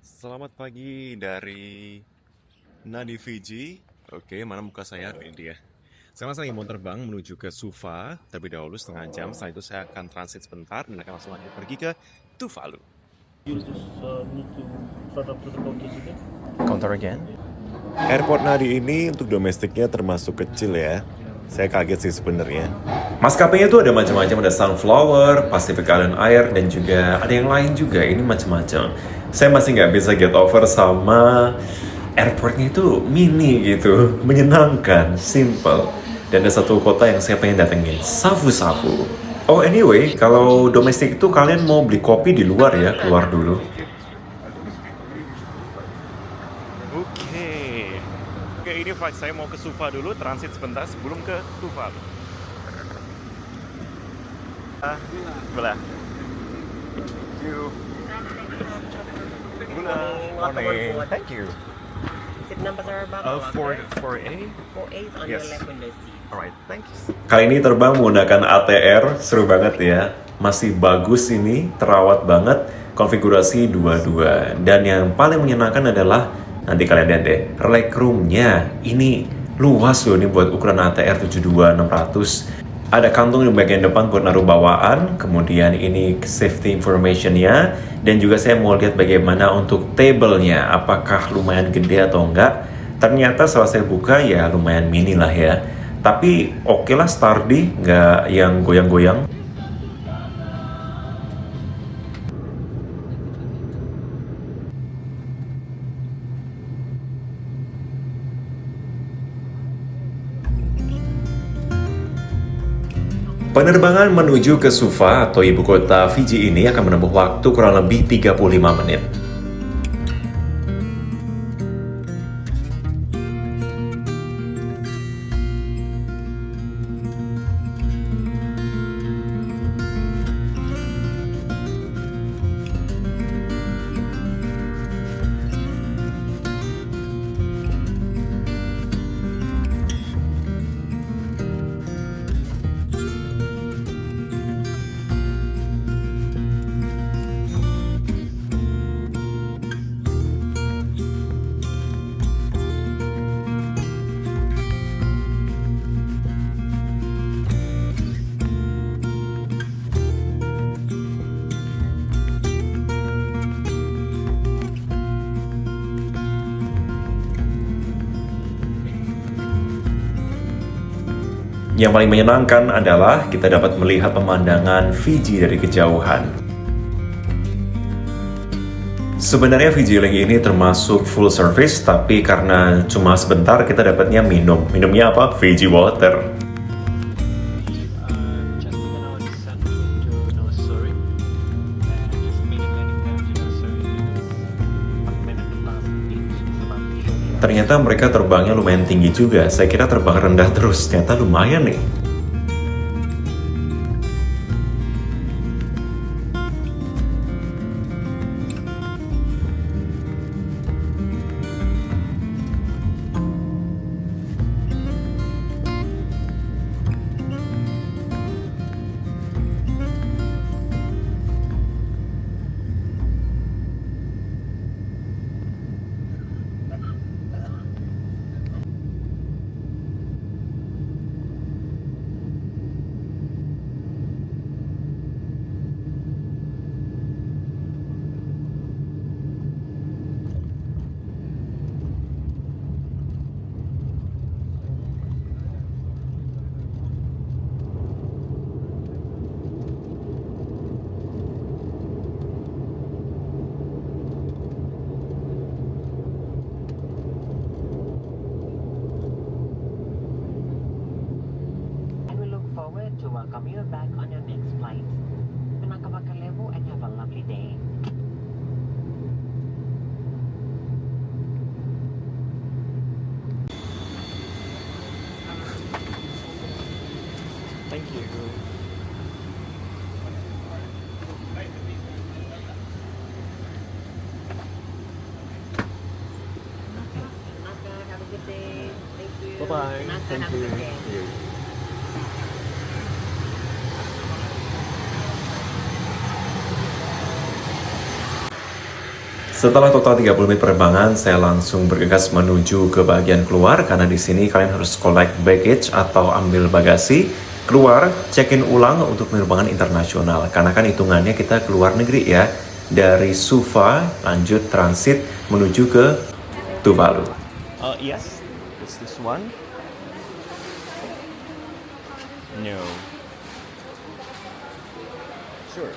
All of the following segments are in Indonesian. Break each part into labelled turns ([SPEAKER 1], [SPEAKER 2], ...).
[SPEAKER 1] Selamat pagi dari Nadi Fiji. Oke, mana muka saya? Ini dia. Sekarang saya mau terbang menuju ke Suva terlebih dahulu setengah jam. Setelah itu saya akan transit sebentar dan akan langsung pergi ke Tuvalu.
[SPEAKER 2] You just need to start up to the counter again.
[SPEAKER 1] Counter again? Airport Nadi ini untuk domestiknya termasuk kecil ya. Saya kaget sih sebenarnya. Maskapainya itu ada macam-macam, ada Sunflower, Pacific Island Air, dan juga ada yang lain juga. Ini macam-macam. Saya masih nggak bisa get over sama airportnya itu mini gitu, menyenangkan, simple. Dan ada satu kota yang saya pengen datengin, Savu-Savu. Oh anyway, kalau domestik itu kalian mau beli kopi di luar ya, keluar dulu. Oke, ini flight saya mau ke Suva dulu, transit sebentar sebelum ke Tuvalu. Belah. Thank you. Morning. Thank you.
[SPEAKER 3] Seat numbers are above.
[SPEAKER 1] 4A.
[SPEAKER 3] 4A is on
[SPEAKER 1] Yes.
[SPEAKER 3] your left window seat.
[SPEAKER 1] Alright, thanks. Kali ini terbang menggunakan ATR, seru banget ya. Masih bagus ini, terawat banget, konfigurasi 22. Dan yang paling menyenangkan adalah, nanti kalian lihat deh, legroomnya ini luas loh, ini buat ukuran ATR 72-600. Ada kantung di bagian depan buat naruh bawaan, kemudian ini safety information-nya, dan juga saya mau lihat bagaimana untuk table-nya, apakah lumayan gede atau enggak. Ternyata setelah saya buka ya lumayan mini lah ya. Tapi oke lah sturdy, nggak yang goyang-goyang. Penerbangan menuju ke Suva atau ibu kota Fiji ini akan menempuh waktu kurang lebih 35 menit. Yang paling menyenangkan adalah kita dapat melihat pemandangan Fiji dari kejauhan. Sebenarnya Fiji Link ini termasuk full service, tapi karena cuma sebentar kita dapatnya minum. Minumnya apa? Fiji water.
[SPEAKER 2] Just an hour descent to Nosuri. And just medium landing time to Nosuri is 1 minute past 8. It's about shortly.
[SPEAKER 1] Ternyata mereka terbangnya lumayan tinggi juga. Saya kira terbang rendah terus, ternyata lumayan nih.
[SPEAKER 3] And we look forward to welcome you back on your next flight. Pinakamakalevo and have a lovely day.
[SPEAKER 2] Thank you.
[SPEAKER 3] Have a good day. Thank you.
[SPEAKER 2] Bye-bye.
[SPEAKER 3] Naka,
[SPEAKER 2] Thank
[SPEAKER 3] have a
[SPEAKER 2] you.
[SPEAKER 3] good day.
[SPEAKER 1] Setelah total 30 menit penerbangan, saya langsung bergegas menuju ke bagian keluar karena di sini kalian harus collect baggage atau ambil bagasi, keluar, check-in ulang untuk penerbangan internasional. Karena kan hitungannya kita keluar negeri ya. Dari Suva lanjut transit menuju ke Tuvalu. Yes, it's this one. No. Sure.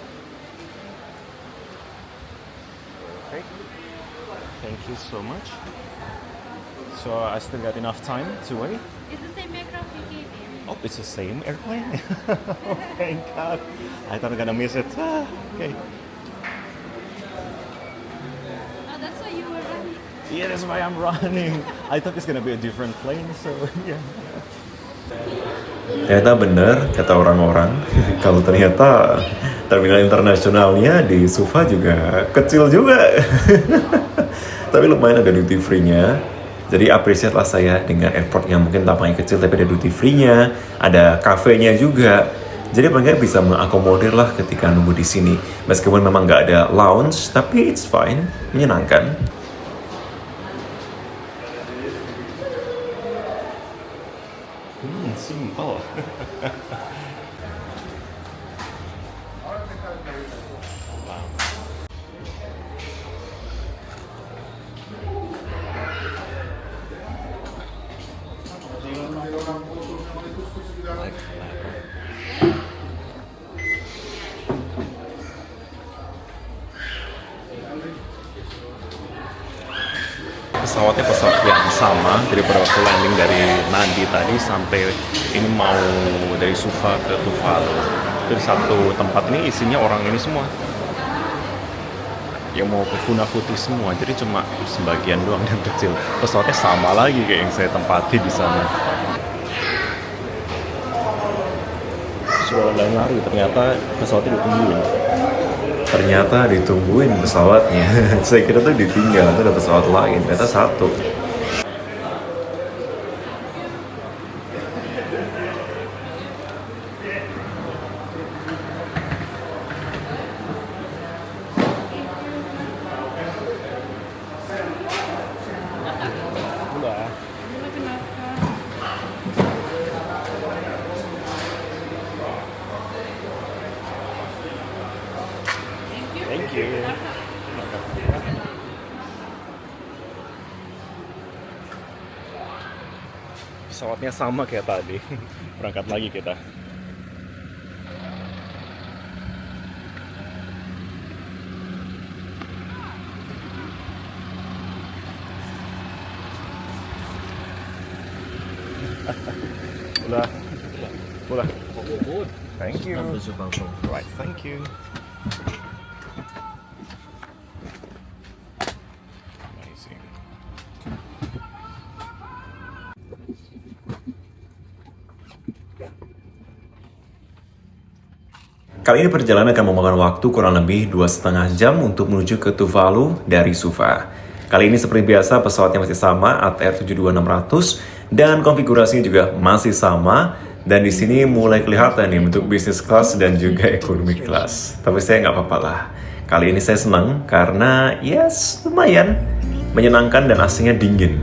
[SPEAKER 1] Perfect. Thank you so much. So I still got enough time to wait?
[SPEAKER 4] It's the same aircraft we came in.
[SPEAKER 1] Oh, it's the same airplane? Oh, thank God. I thought I'm gonna miss it. Okay.
[SPEAKER 4] Oh, that's why you were running.
[SPEAKER 1] Yeah, that's why I'm running. I thought it's gonna be a different plane, so yeah. Ternyata bener kata orang-orang kalau ternyata terminal internasionalnya di Suva juga kecil juga. Tapi lumayan ada duty free-nya. Jadi appreciate lah saya dengan airport yang mungkin tampaknya kecil tapi ada duty free-nya, ada cafe-nya juga. Jadi mereka bisa mengakomodir lah ketika nunggu di sini. Meskipun memang nggak ada lounge, tapi it's fine, menyenangkan. Simple. Pesawatnya pesawat yang sama daripada waktu landing dari Nadi tadi sampai ini mau dari Suva ke Tuvalu. Dari satu tempat ini isinya orang ini semua yang mau ke Funafuti semua, jadi cuma sebagian doang yang kecil. Pesawatnya sama lagi kayak yang saya tempati di sana. Sudah nyari, ternyata pesawatnya ditungguin. Ternyata ditungguin pesawatnya. Saya kira tuh ditinggal, itu ada pesawat lain. Ternyata satu. Thank you. Pesawatnya sama kayak tadi. Berangkat lagi kita. Udah. Udah. Thank you. Right, thank you. Amazing. Kali ini perjalanan akan memakan waktu kurang lebih 2,5 jam untuk menuju ke Tuvalu dari Suva. Kali ini seperti biasa pesawatnya masih sama, ATR 72600 dan konfigurasinya juga masih sama. Dan di sini mulai kelihatan nih bentuk business class dan juga economy class. Tapi saya nggak apa-apa lah. Kali ini saya senang karena yes lumayan menyenangkan dan AC-nya dingin.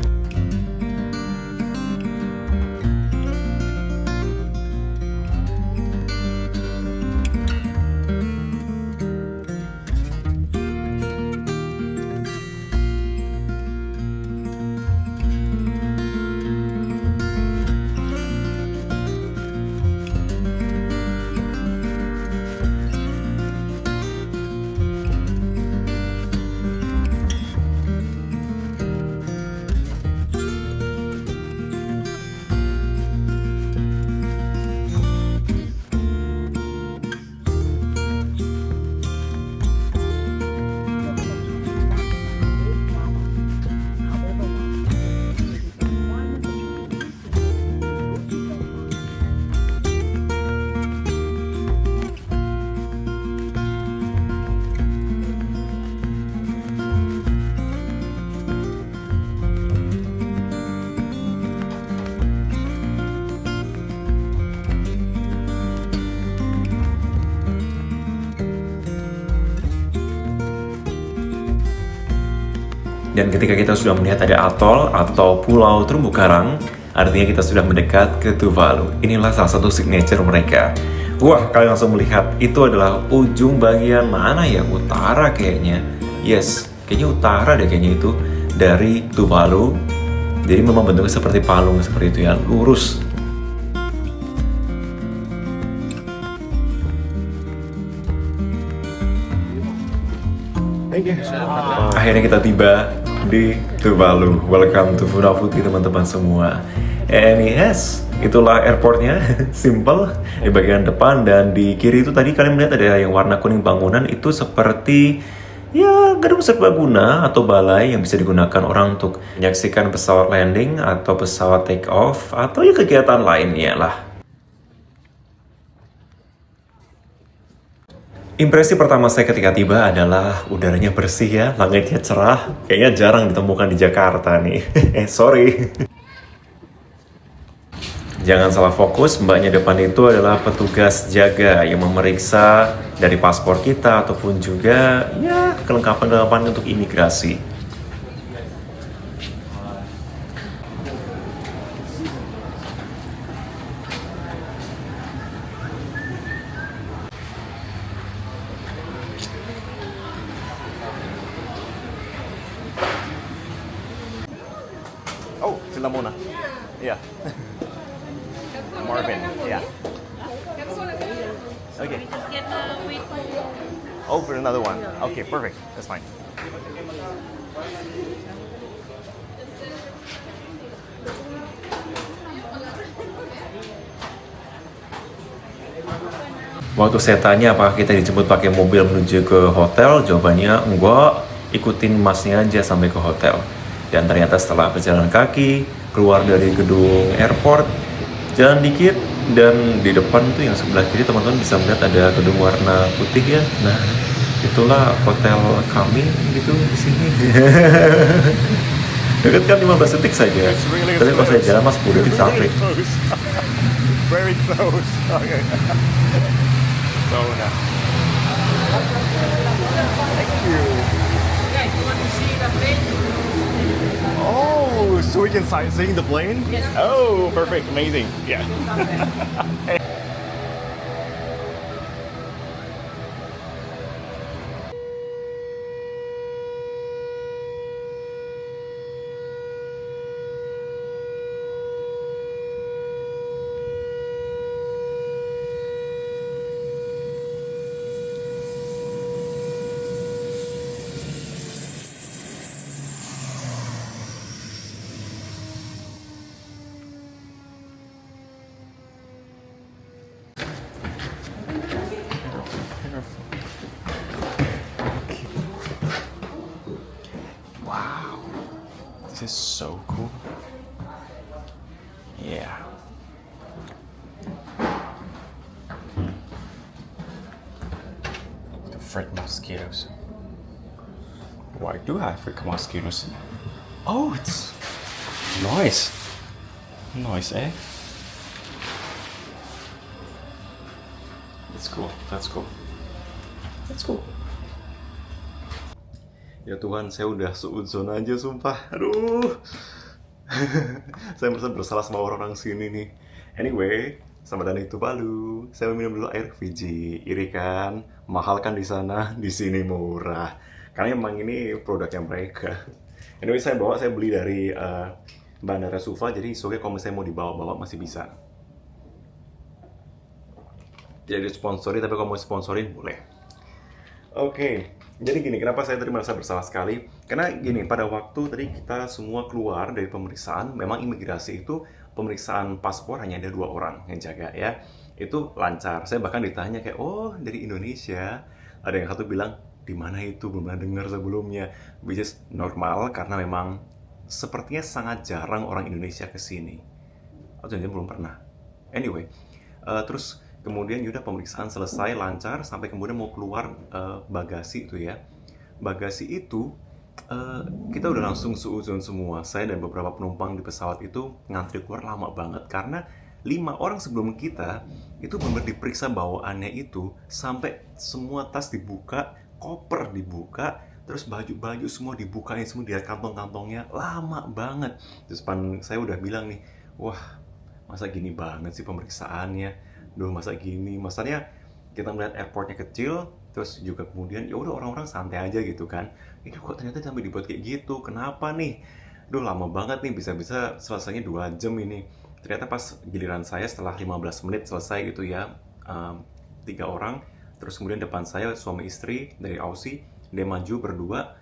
[SPEAKER 1] Dan ketika kita sudah melihat ada atol atau pulau terumbu karang, artinya kita sudah mendekat ke Tuvalu. Inilah salah satu signature mereka. Wah, kalian langsung melihat itu adalah ujung bagian mana ya? Utara kayaknya. Yes, kayaknya utara deh kayaknya itu dari Tuvalu. Jadi memang bentuknya seperti palung seperti itu ya, lurus. Akhirnya kita tiba di Tuvalu. Welcome to Funafuti teman-teman semua. And yes, itulah airportnya. Simple. Di bagian depan dan di kiri itu tadi kalian melihat ada yang warna kuning bangunan itu seperti ya gedung serbaguna atau balai yang bisa digunakan orang untuk menyaksikan pesawat landing atau pesawat take off atau ya kegiatan lainnya lah. Impresi pertama saya ketika tiba adalah udaranya bersih ya, langitnya cerah. Kayaknya jarang ditemukan di Jakarta nih. Sorry. Jangan salah fokus, mbaknya depan itu adalah petugas jaga yang memeriksa dari paspor kita ataupun juga ya kelengkapan-kelengkapan untuk imigrasi. Oh, sila muna. Yeah. Marvin, yeah. Okay.
[SPEAKER 4] Just get the wait for you.
[SPEAKER 1] Oh, for another one. Okay, perfect. That's fine. Waktu saya tanya apakah kita dijemput pakai mobil menuju ke hotel, jawabannya enggak, ikutin masnya aja sampai ke hotel. Dan ternyata setelah berjalan kaki, keluar dari gedung airport, jalan dikit, dan di depan tuh yang sebelah kiri teman-teman bisa melihat ada gedung warna putih ya. Nah, itulah hotel kami gitu di sini. Dekat kan 15 detik saja. Tapi kalau saya jalan mas 10 detik sampai.
[SPEAKER 5] Very close. Okay. So now. Thank you. Oh, so we can sightseeing the plane? Yes. Oh, perfect, amazing. Yeah. Wow, this is so cool. Yeah. The African mosquitoes. Why do I have African mosquitoes? Oh, it's nice. Nice, eh? That's cool. That's cool. That's cool.
[SPEAKER 1] Ya Tuhan, saya udah suudzon aja sumpah. Aduh. Saya merasa bersalah sama orang-orang sini nih. Anyway, selamat datang di Tuvalu. Saya minum dulu air Fiji. Iri kan? Mahal kan di sana, di sini murah. Karena emang ini produknya mereka. Anyway, saya beli dari Bandara Suva, jadi soalnya kalau misalnya mau dibawa-bawa masih bisa. Jadi sponsori, tapi kalau mau sponsorin boleh. Oke, jadi gini, kenapa saya tadi merasa bersalah sekali? Karena gini, pada waktu tadi kita semua keluar dari pemeriksaan, memang imigrasi itu pemeriksaan paspor hanya ada 2 orang yang jaga ya. Itu lancar. Saya bahkan ditanya kayak, oh dari Indonesia. Ada yang satu bilang, di mana itu? Belum pernah dengar sebelumnya. Which is normal karena memang sepertinya sangat jarang orang Indonesia ke sini. Atau jangan belum pernah. Anyway, terus kemudian udah pemeriksaan selesai lancar sampai kemudian mau keluar bagasi itu ya. Bagasi itu kita udah langsung suudzon semua. Saya dan beberapa penumpang di pesawat itu ngantri keluar lama banget karena 5 orang sebelum kita itu benar-benar diperiksa bawaannya itu sampai semua tas dibuka, koper dibuka, terus baju-baju semua dibukain semua, dia kantong-kantongnya lama banget. Terus saya udah bilang nih, wah masa gini banget sih pemeriksaannya, duh masa gini, masanya kita melihat airportnya kecil, terus juga kemudian ya udah orang-orang santai aja gitu kan, ini kok ternyata sampai dibuat kayak gitu, kenapa nih, duh lama banget nih, bisa-bisa selesainya 2 jam ini. Ternyata pas giliran saya setelah 15 menit selesai gitu ya, 3 orang, terus kemudian depan saya suami istri dari Aussie, dia maju berdua,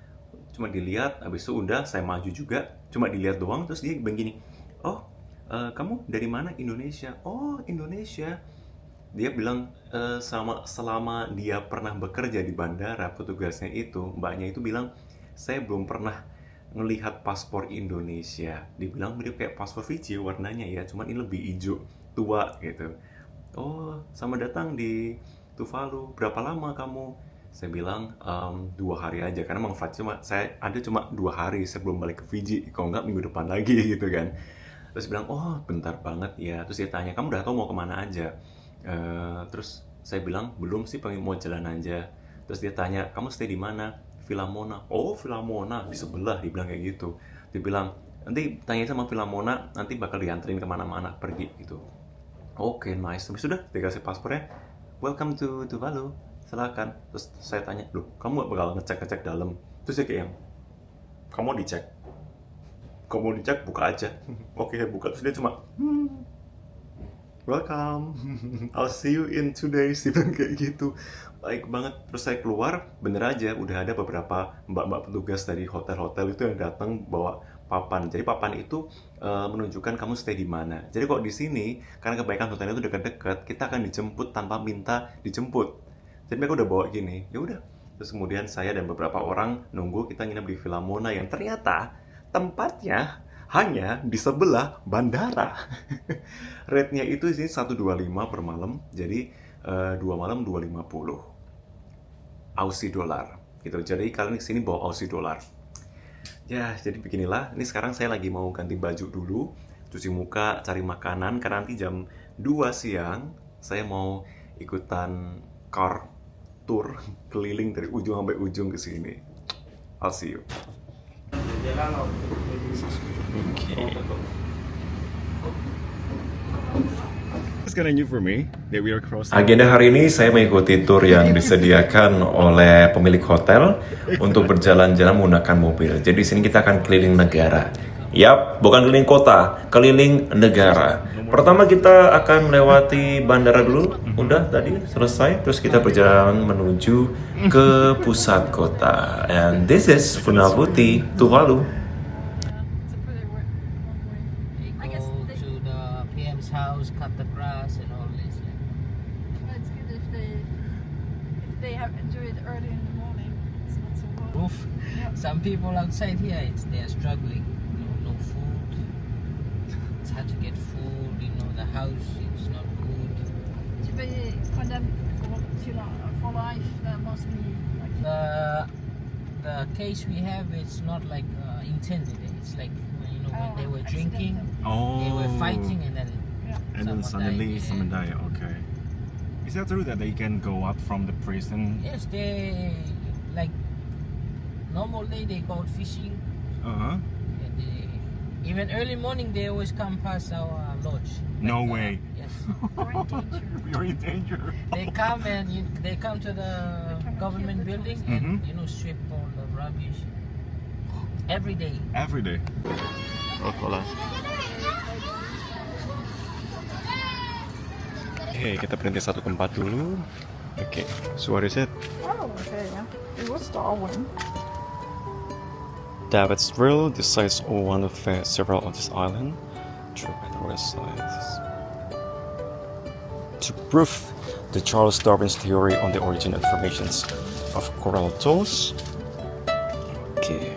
[SPEAKER 1] cuma dilihat, habis itu udah saya maju juga, cuma dilihat doang, terus dia begini, oh kamu dari mana? Indonesia. Oh Indonesia. Dia bilang selama dia pernah bekerja di bandara, petugasnya itu, mbaknya itu bilang, saya belum pernah ngelihat paspor Indonesia. Dibilang mirip kayak paspor Fiji warnanya ya, cuman ini lebih hijau, tua gitu. Oh, sama datang di Tuvalu, berapa lama kamu? Saya bilang 2 hari aja, karena memang flight saya ada cuma 2 hari sebelum balik ke Fiji, kalau nggak minggu depan lagi gitu kan. Terus bilang, oh bentar banget ya. Terus dia tanya, kamu udah tahu mau kemana aja? Terus saya bilang, belum sih, pengen mau jalan aja. Terus dia tanya, kamu stay di mana? Villa Mona. Oh Villa Mona, di sebelah, dia bilang kayak gitu. Dia bilang, nanti tanya sama Villa Mona, nanti bakal dianterin kemana-mana, pergi gitu. Oke, nice. Habis sudah dikasih paspornya, welcome to Tuvalu, silakan. Terus saya tanya, loh kamu gak bakal ngecek dalam? Terus dia kayak yang, kamu dicek? Kalau mau dicek, buka aja. Oke, buka. Terus dia cuma, welcome, I'll see you in 2 days. Dia bilang kayak gitu. Baik banget. Terus saya keluar, bener aja, udah ada beberapa mbak-mbak petugas dari hotel-hotel itu yang datang bawa papan. Jadi papan itu menunjukkan kamu stay di mana. Jadi kalau di sini, karena kebaikan hotelnya itu dekat-dekat, kita akan dijemput tanpa minta dijemput. Jadi mereka udah bawa gini, ya udah. Terus kemudian saya dan beberapa orang nunggu, kita nginep di Villa Mona yang ternyata tempatnya hanya di sebelah bandara. Rate-nya itu di sini 125 per malam, jadi 2 malam 250 Aussie dollar gitu. Jadi kalian di sini bawa Aussie dollar. Ya, jadi beginilah. Ini sekarang saya lagi mau ganti baju dulu, cuci muka, cari makanan, karena nanti jam 2 siang saya mau ikutan car tour keliling dari ujung sampai ujung ke sini. I'll see you. Agenda hari ini saya mengikuti tour yang disediakan oleh pemilik hotel untuk berjalan-jalan menggunakan mobil. Jadi di sini kita akan keliling negara. Yap, bukan keliling kota, keliling negara. Pertama kita akan melewati bandara dulu, udah tadi selesai. Terus kita berjalan menuju ke pusat kota. And this is Funafuti, Tuvalu.
[SPEAKER 4] It's a pretty one way. I guess
[SPEAKER 3] Go to the PM's house, cut the grass and all this.
[SPEAKER 4] it's good if they have do it early in the morning. It's not so hot.
[SPEAKER 3] Roof.
[SPEAKER 4] Yeah.
[SPEAKER 3] Some people outside here, they are struggling. No food. It's hard to get food. The house is not good.
[SPEAKER 4] To be condemned for life, that must be like
[SPEAKER 3] The case we have, it's not like intended. It's like when they were drinking, they were fighting, and then
[SPEAKER 4] yeah.
[SPEAKER 5] And then suddenly
[SPEAKER 3] died.
[SPEAKER 5] someone died. Okay. Is that true that they can go out from the prison?
[SPEAKER 3] Yes, they like normal day they go out fishing.
[SPEAKER 5] Uh-huh.
[SPEAKER 3] And even early morning they always come past our lodge.
[SPEAKER 5] No way.
[SPEAKER 3] Yes,
[SPEAKER 4] You're in danger.
[SPEAKER 5] You're in danger.
[SPEAKER 3] they come and they come to the
[SPEAKER 4] They come and
[SPEAKER 3] government
[SPEAKER 4] kill the
[SPEAKER 3] building
[SPEAKER 5] tourists.
[SPEAKER 3] and sweep all the rubbish every day.
[SPEAKER 5] Every day. Oke, kita berhenti satu tempat dulu. Oke, so what is it?
[SPEAKER 4] Oh, okay, yeah. It was Darwin.
[SPEAKER 5] David's drill. The sites of one of several on this island. True by the west side. To prove the Charles Darwin's theory on the origin and formations of coral atolls. Okay.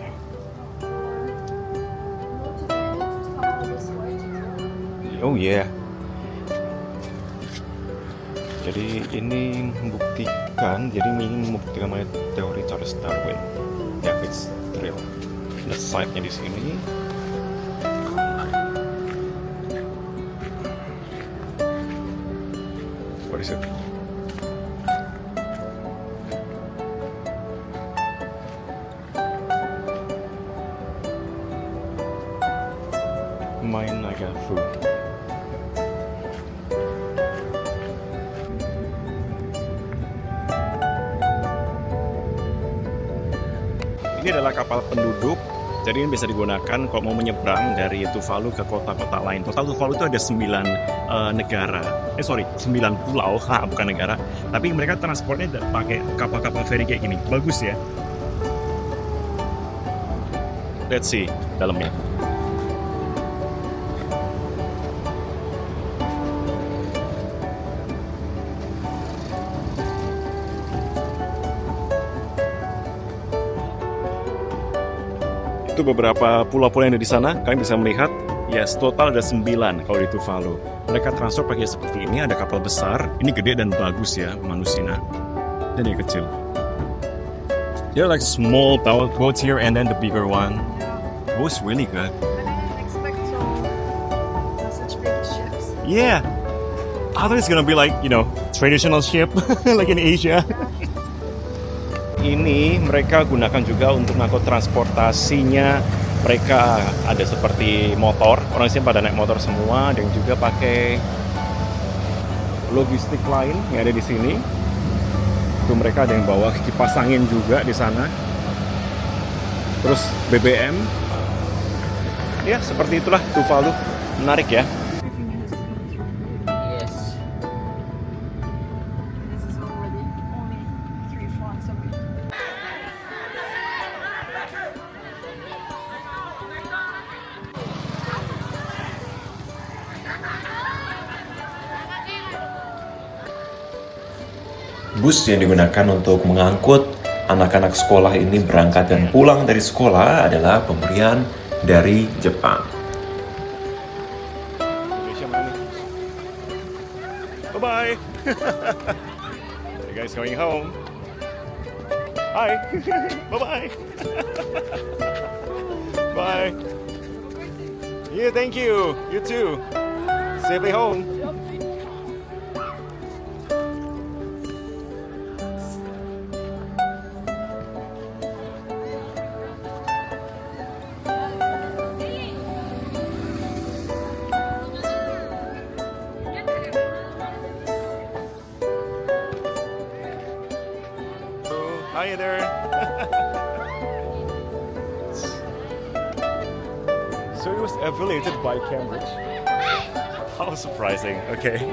[SPEAKER 5] Oh yeah. Jadi ini membuktikan, mengenai teori Charles Darwin. David's drill. Ada site-nya di sini. What is it? Degavu. Ini adalah kapal penduduk, jadi ini bisa digunakan kalau mau menyeberang dari Tuvalu ke kota-kota lain. Total Tuvalu itu ada 9 negara, 9 pulau, bukan negara. Tapi mereka transportnya pakai kapal-kapal feri kayak gini, bagus ya. Let's see dalamnya. Itu beberapa pulau-pulau yang ada di sana. Kalian bisa melihat, yes, total ada 9 kalau di Tuvalu. Mereka transfer pakai seperti ini, ada kapal besar. Ini gede dan bagus ya, Manusina. Dan ini kecil. There are like small boats here and then the bigger one. It was really good.
[SPEAKER 4] I didn't expect such big ships.
[SPEAKER 5] Yeah. I thought it's gonna be like, traditional ship like in Asia. Ini mereka gunakan juga untuk ngangkut transportasinya. Mereka ada seperti motor, orang sini pada naik motor semua, dan juga pakai logistik lain yang ada di sini. Itu mereka ada yang bawa kipas angin juga di sana. Terus BBM. Ya, seperti itulah Tuvalu. Menarik ya.
[SPEAKER 4] Everything has to go through.
[SPEAKER 3] Yes.
[SPEAKER 4] This is already only 3 flights a week.
[SPEAKER 1] Bus yang digunakan untuk mengangkut anak-anak sekolah ini berangkat dan pulang dari sekolah adalah pemberian dari Jepang.
[SPEAKER 5] Bye-bye. You guys going home? Hi. Bye-bye. Bye. Yeah, thank you. You too. Safely home. Hi there. So it was affiliated by Cambridge. How surprising. Okay.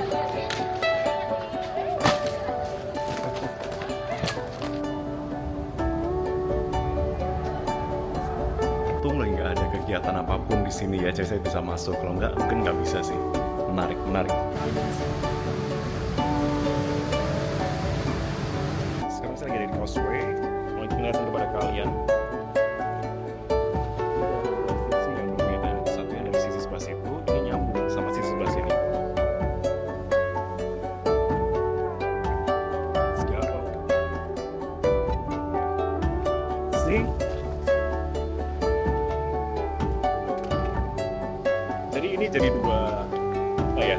[SPEAKER 5] Untung lagi nggak ada kegiatan apapun di sini ya, jadi saya bisa masuk. Kalau nggak, mungkin nggak bisa sih. Menarik. Sekarang saya lagi ada di Causeway. Mau ingatkan kepada kalian. Sisi yang berbeda. Satu yang dari sisi sebelah situ, ini nyambung sama sisi sebelah sini. Let's go. See? Jadi ini jadi dua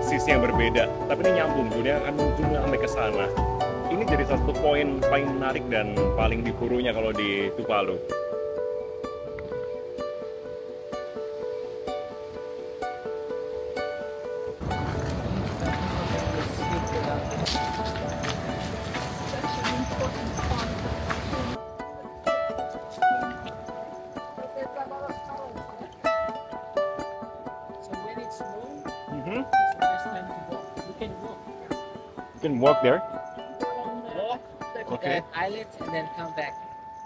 [SPEAKER 5] sisi yang berbeda, tapi ini nyambung, dia akan ujungnya sampai ke sana. Ini jadi satu poin paling menarik dan paling diburunya kalau di Tuvalu.
[SPEAKER 4] Such an important part. There's a lot of colors.
[SPEAKER 3] So when it's low,
[SPEAKER 5] Mm-hmm.
[SPEAKER 3] it's the best time to walk. You can walk.
[SPEAKER 5] You can walk there.
[SPEAKER 3] Walk to
[SPEAKER 5] Okay.
[SPEAKER 3] that islet and then come back.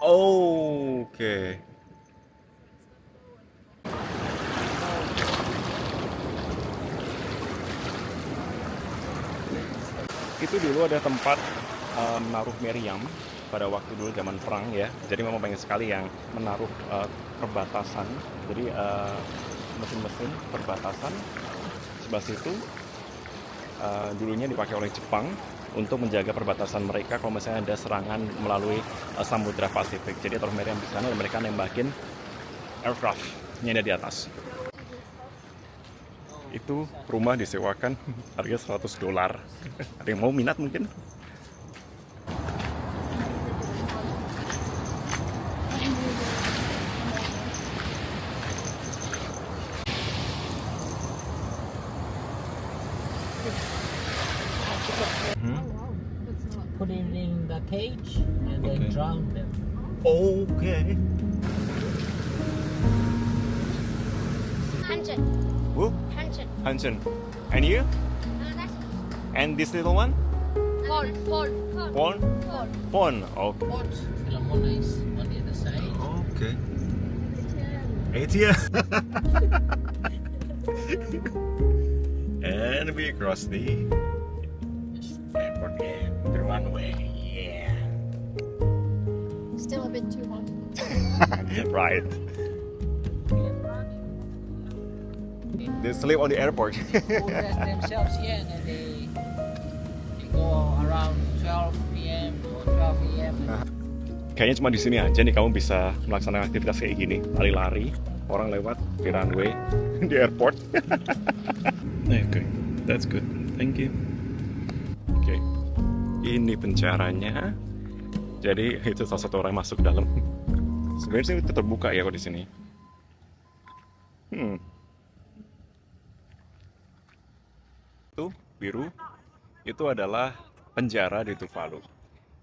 [SPEAKER 5] Oh, okay. Itu dulu ada tempat menaruh meriam pada waktu dulu zaman perang ya. Jadi memang banyak sekali yang menaruh perbatasan. Jadi mesin-mesin perbatasan sebelah situ dulunya dipakai oleh Jepang untuk menjaga perbatasan mereka kalau misalnya ada serangan melalui Samudra Pasifik. Jadi taruh meriam di sana dan mereka nembakin aircraft yang ada di atas. Itu rumah disewakan harga $100. Ada yang mau minat mungkin?
[SPEAKER 3] then
[SPEAKER 1] Okay.
[SPEAKER 3] drown them.
[SPEAKER 1] Okay.
[SPEAKER 6] Hansen.
[SPEAKER 5] Who?
[SPEAKER 6] Hansen.
[SPEAKER 5] Hansen. And you?
[SPEAKER 6] That's
[SPEAKER 5] And this little one?
[SPEAKER 6] Paul. Paul.
[SPEAKER 5] Pon?
[SPEAKER 6] Paul.
[SPEAKER 5] Pon. Oh.
[SPEAKER 3] What? Philemona is on the other side.
[SPEAKER 1] Okay. ATM. And we cross the airport again. The runway. Yeah.
[SPEAKER 6] Still a bit too hot.
[SPEAKER 5] Right. They sleep on the airport.
[SPEAKER 3] Go rest themselves here and then they go around 12 p.m. or 12 a.m.
[SPEAKER 5] Kayaknya cuma di sini aja nih kamu bisa melaksanakan aktivitas kayak gini, lari-lari, orang lewat di runway, di airport. Oke, that's good. Thank you. Oke, ini pencaranya. Jadi itu salah satu orang masuk ke dalam. Sebenarnya sih itu terbuka ya kok di sini. Itu biru, itu adalah penjara di Tuvalu.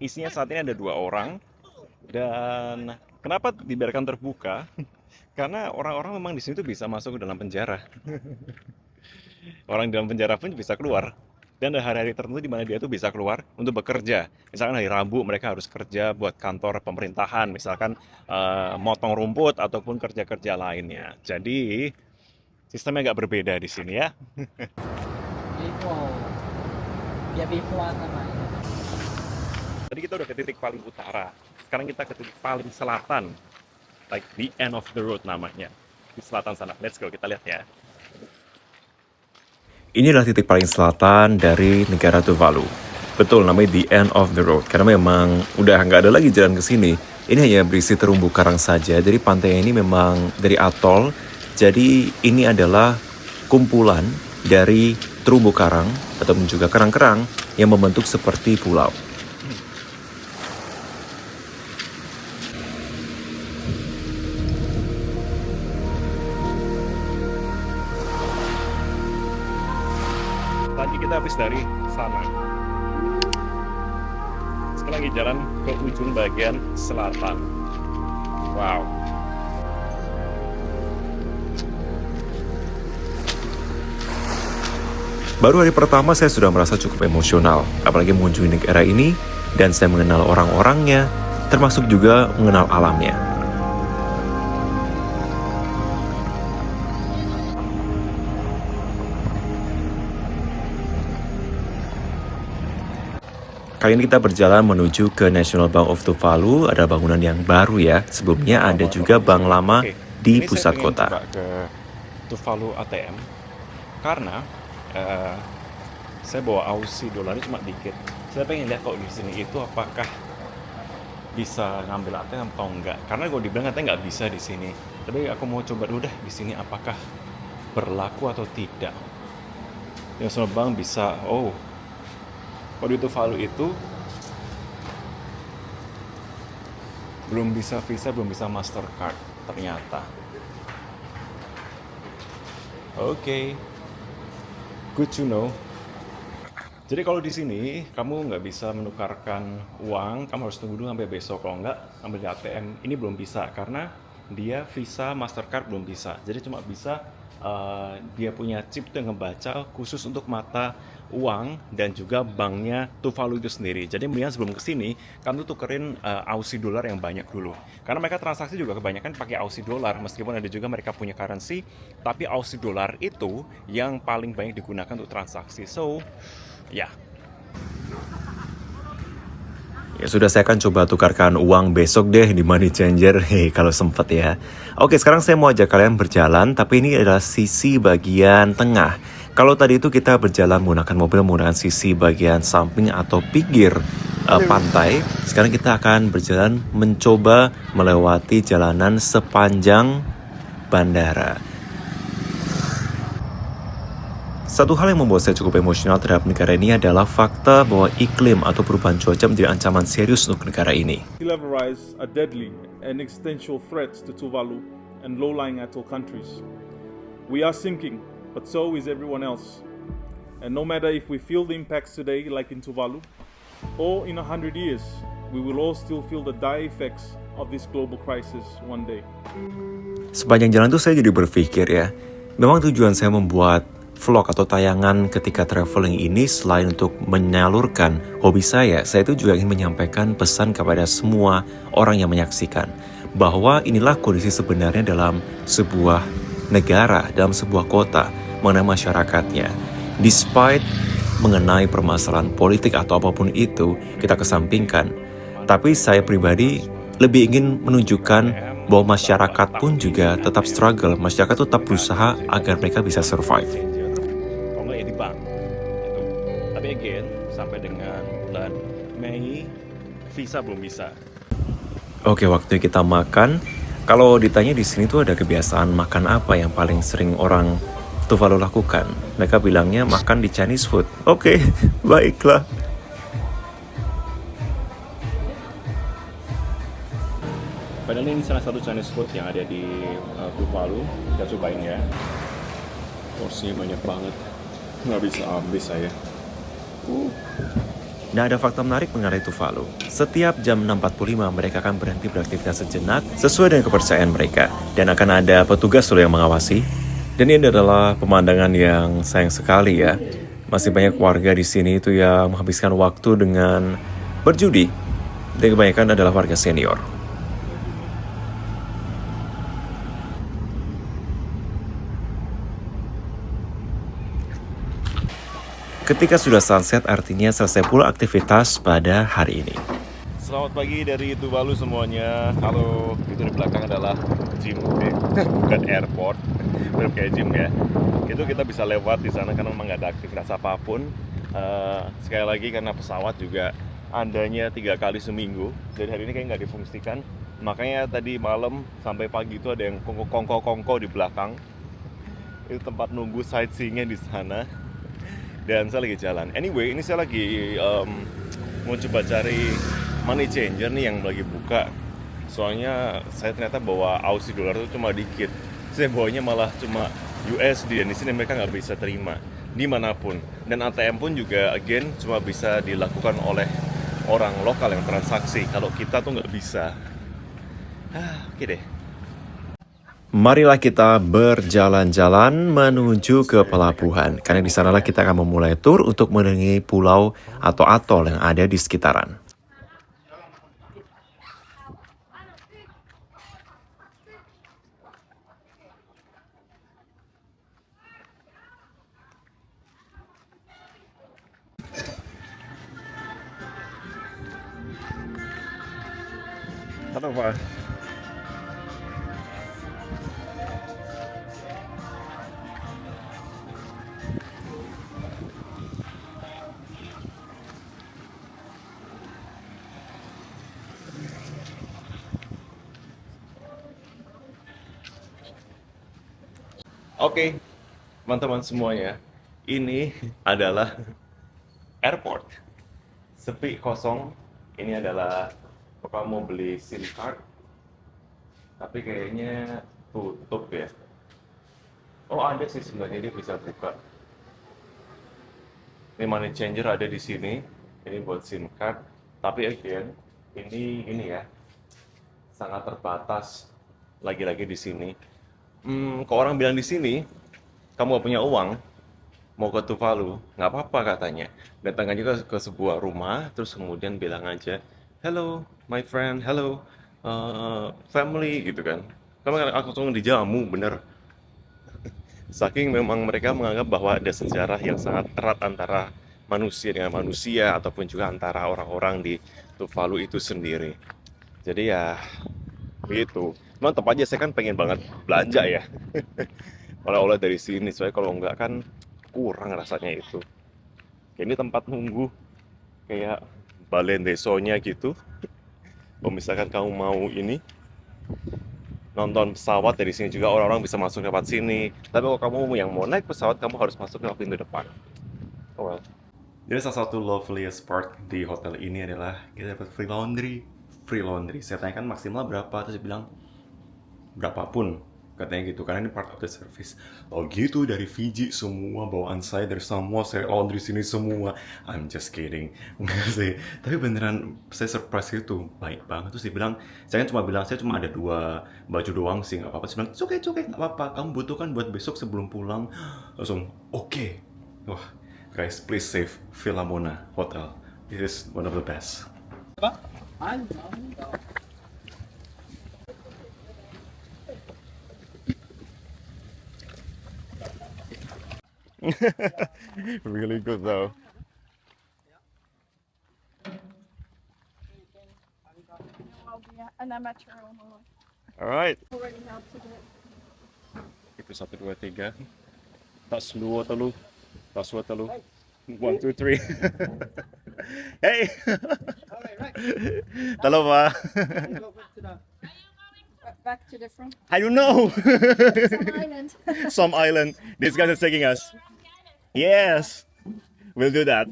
[SPEAKER 5] Isinya saat ini ada 2 orang. Dan kenapa dibiarkan terbuka? Karena orang-orang memang di sini tuh bisa masuk ke dalam penjara. Orang di dalam penjara pun bisa keluar. Dan ada hari-hari tertentu di mana dia tuh bisa keluar untuk bekerja. Misalkan hari Rabu mereka harus kerja buat kantor pemerintahan, misalkan motong rumput ataupun kerja-kerja lainnya. Jadi sistemnya agak berbeda di sini ya.
[SPEAKER 3] Itu dia pelan namanya.
[SPEAKER 5] Tadi kita udah ke titik paling utara. Sekarang kita ke titik paling selatan. Like the end of the road namanya. Di selatan sana. Let's go, kita lihat ya.
[SPEAKER 1] Ini adalah titik paling selatan dari negara Tuvalu. Betul, namanya the end of the road. Karena memang udah nggak ada lagi jalan ke sini. Ini hanya berisi terumbu karang saja. Jadi pantai ini memang dari atol. Jadi ini adalah kumpulan dari terumbu karang ataupun juga kerang-kerang yang membentuk seperti pulau.
[SPEAKER 5] Tadi kita habis dari sana. Sekarang lagi jalan ke ujung bagian selatan. Wow.
[SPEAKER 1] Baru hari pertama saya sudah merasa cukup emosional, apalagi mengunjungi negara ini dan saya mengenal orang-orangnya, termasuk juga mengenal alamnya. Kali ini kita berjalan menuju ke National Bank of Tuvalu, ada bangunan yang baru ya. Sebelumnya ada juga bank lama
[SPEAKER 5] Oke,
[SPEAKER 1] di
[SPEAKER 5] ini
[SPEAKER 1] pusat
[SPEAKER 5] saya pengen
[SPEAKER 1] kota.
[SPEAKER 5] coba ke Tuvalu ATM karena saya bawa Aussie dolarnya cuma dikit. Saya pengen lihat kalau di sini itu apakah bisa ngambil ATM atau enggak. Karena kalau dibilang katanya nggak bisa di sini. Tapi aku mau coba dulu deh di sini apakah berlaku atau tidak. National Bank bisa. Oh, kalau di Tuvalu itu belum bisa Visa, belum bisa Mastercard ternyata. Oke, good to know. Jadi kalau di sini kamu nggak bisa menukarkan uang, kamu harus tunggu dulu sampai besok. Kalau nggak, ambil di ATM ini belum bisa karena dia Visa, Mastercard belum bisa. Jadi cuma bisa dia punya chip yang ngebaca khusus untuk mata uang dan juga banknya Tuvalu itu sendiri. Jadi mendingan sebelum kesini kamu tukerin Aussie dollar yang banyak dulu. Karena mereka transaksi juga kebanyakan pakai Aussie dollar, meskipun ada juga mereka punya currency, tapi Aussie dollar itu yang paling banyak digunakan untuk transaksi. So, ya.
[SPEAKER 1] Ya sudah, saya akan coba tukarkan uang besok deh di money changer kalau sempet ya. Oke, sekarang saya mau ajak kalian berjalan, tapi ini adalah sisi bagian tengah. Kalau tadi itu kita berjalan menggunakan mobil menggunakan sisi bagian samping atau pinggir pantai, sekarang kita akan berjalan mencoba melewati jalanan sepanjang bandara. Satu hal yang membuat saya cukup emosional terhadap negara ini adalah fakta bahwa iklim atau perubahan cuaca menjadi ancaman serius untuk negara ini.
[SPEAKER 7] Sea level rise are deadly and existential threats to Tuvalu and low-lying atoll countries. We are sinking, but so is everyone else. And no matter if we feel the impacts today, like in Tuvalu, Or in 100 years, we will all still feel the dire effects of this global crisis one day.
[SPEAKER 1] Sepanjang jalan tuh saya jadi berpikir ya, memang tujuan saya membuat vlog atau tayangan ketika traveling ini selain untuk menyalurkan hobi saya itu juga ingin menyampaikan pesan kepada semua orang yang menyaksikan bahwa inilah kondisi sebenarnya dalam sebuah negara, dalam sebuah kota, mengenai masyarakatnya. Despite mengenai permasalahan politik atau apapun itu, kita kesampingkan. Tapi saya pribadi lebih ingin menunjukkan bahwa masyarakat pun juga tetap struggle, masyarakat tetap berusaha agar mereka bisa survive.
[SPEAKER 5] Kalau nggak ya di bank. Gitu. Tapi again, sampai dengan bulan Mei, visa belum bisa.
[SPEAKER 1] Oke, waktu kita makan, kalau ditanya di sini tuh ada kebiasaan makan apa yang paling sering orang Tuvalu lakukan? Mereka bilangnya makan di Chinese food. Oke, baiklah.
[SPEAKER 5] Padahal ini salah satu Chinese food yang ada di Tuvalu. Kita cobain ya. Porsinya banyak banget. Nggak bisa habis saya.
[SPEAKER 1] Nah, ada fakta menarik mengenai Tuvalu. Setiap jam 6.45 mereka akan berhenti beraktivitas sejenak sesuai dengan kepercayaan mereka. Dan akan ada petugas yang mengawasi. Dan ini adalah pemandangan yang sayang sekali ya. Masih banyak warga di sini itu yang menghabiskan waktu dengan berjudi. Dan kebanyakan adalah warga senior. Ketika sudah sunset artinya selesai pula aktivitas pada hari ini.
[SPEAKER 5] Selamat pagi dari Tuvalu semuanya. Halo, itu di belakang adalah gym, bukan airport, benar kayak gym ya. Itu kita bisa lewat di sana karena memang nggak ada aktivitas apapun. Sekali lagi karena pesawat juga adanya 3 kali seminggu, jadi hari ini kayak nggak difungsikan. Makanya tadi malam sampai pagi itu ada yang kongko di belakang. Itu tempat nunggu sightseeingnya di sana. Dan saya lagi jalan. Anyway, ini saya lagi mau coba cari money changer nih yang lagi buka. Soalnya saya ternyata bawa Aussie dollar itu cuma dikit. Saya bawanya malah cuma USD dan di sini mereka nggak bisa terima dimanapun. Dan ATM pun juga again cuma bisa dilakukan oleh orang lokal yang transaksi. Kalau kita tuh nggak bisa. Oke deh.
[SPEAKER 1] Marilah kita berjalan-jalan menuju ke pelabuhan, karena di sanalah kita akan memulai tur untuk mengenai pulau atau atol yang ada di sekitaran.
[SPEAKER 5] Halo Pak. Oke, teman-teman semuanya, ini adalah airport. Sepi, kosong. Ini adalah kalau mau beli SIM card, tapi kayaknya tutup ya. Oh ada sih sebenarnya, dia bisa buka. Ini money changer ada di sini. Ini buat SIM card. Tapi again, ini ya sangat terbatas. Lagi-lagi di sini. Kalau orang bilang di sini, kamu gak punya uang, mau ke Tuvalu, nggak apa-apa katanya. Datang aja ke sebuah rumah, terus kemudian bilang aja, hello, my friend, hello, family, gitu kan. Kamu kan langsung dijamu, bener. Saking memang mereka menganggap bahwa ada sejarah yang sangat erat antara manusia dengan manusia, ataupun juga antara orang-orang di Tuvalu itu sendiri. Jadi ya, begitu. Cuman tetap aja saya kan pengen banget belanja ya. Oleh-oleh dari sini, soalnya kalau enggak kan kurang rasanya itu. Kayak ini tempat nunggu kayak balen desonya gitu. Kalau misalkan kamu mau ini nonton pesawat dari sini juga orang-orang bisa masuk lewat sini. Tapi kalau kamu yang mau naik pesawat, kamu harus masuk lewat pintu depan. Oh well. Jadi salah satu loveliest part di hotel ini adalah kita dapat free laundry. Saya tanyakan maksimal berapa, terus dia bilang berapapun. katanya gitu, karena ini part of the service. Oh gitu, dari Fiji semua, bawaan saya dari Samoa, saya laundry sini semua. I'm just kidding. Enggak sih, tapi beneran saya surprise itu, baik banget. Terus dia bilang, saya kan cuma bilang, saya cuma ada 2 baju doang sih, nggak apa-apa. Saya bilang, it's okay, nggak apa-apa, kamu butuhkan buat besok sebelum pulang. Langsung, oke. Wah, guys, please save Villa Mona Hotel. It is one of the best. Really good though.
[SPEAKER 4] I'll be an amateur
[SPEAKER 5] Alright.
[SPEAKER 4] already helped to do it.
[SPEAKER 5] Itu 1, 2, 3. Tas dua telu. Tas dua telu. 1, 2, 3. Hey. Talo ba?
[SPEAKER 4] Back to the front.
[SPEAKER 5] I don't know.
[SPEAKER 4] Some island.
[SPEAKER 5] Some island. This guy is taking us. Yes. We'll do that.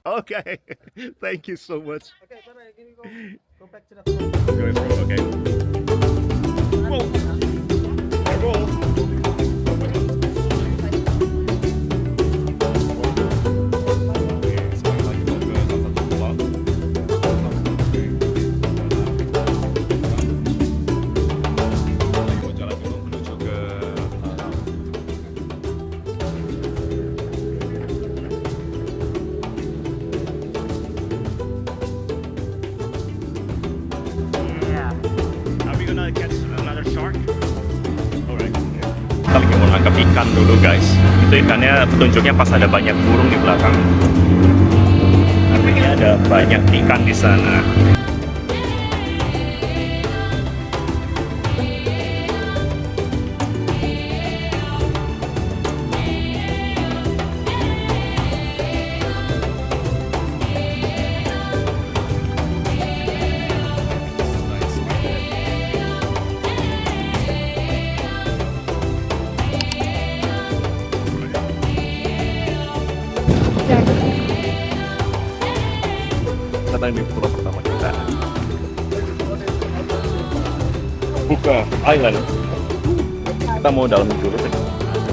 [SPEAKER 5] Okay. Thank you so much.
[SPEAKER 3] Okay, bye-bye. Go back to the
[SPEAKER 5] Going through, okay. Whoa. Roll. Kita lagi mau nangkap ikan dulu guys. Itu ikannya petunjuknya pas ada banyak burung di belakang. Artinya ada banyak ikan di sana. Kita di pulau pertama kita. Buka Island. Kita mau dalam dulu.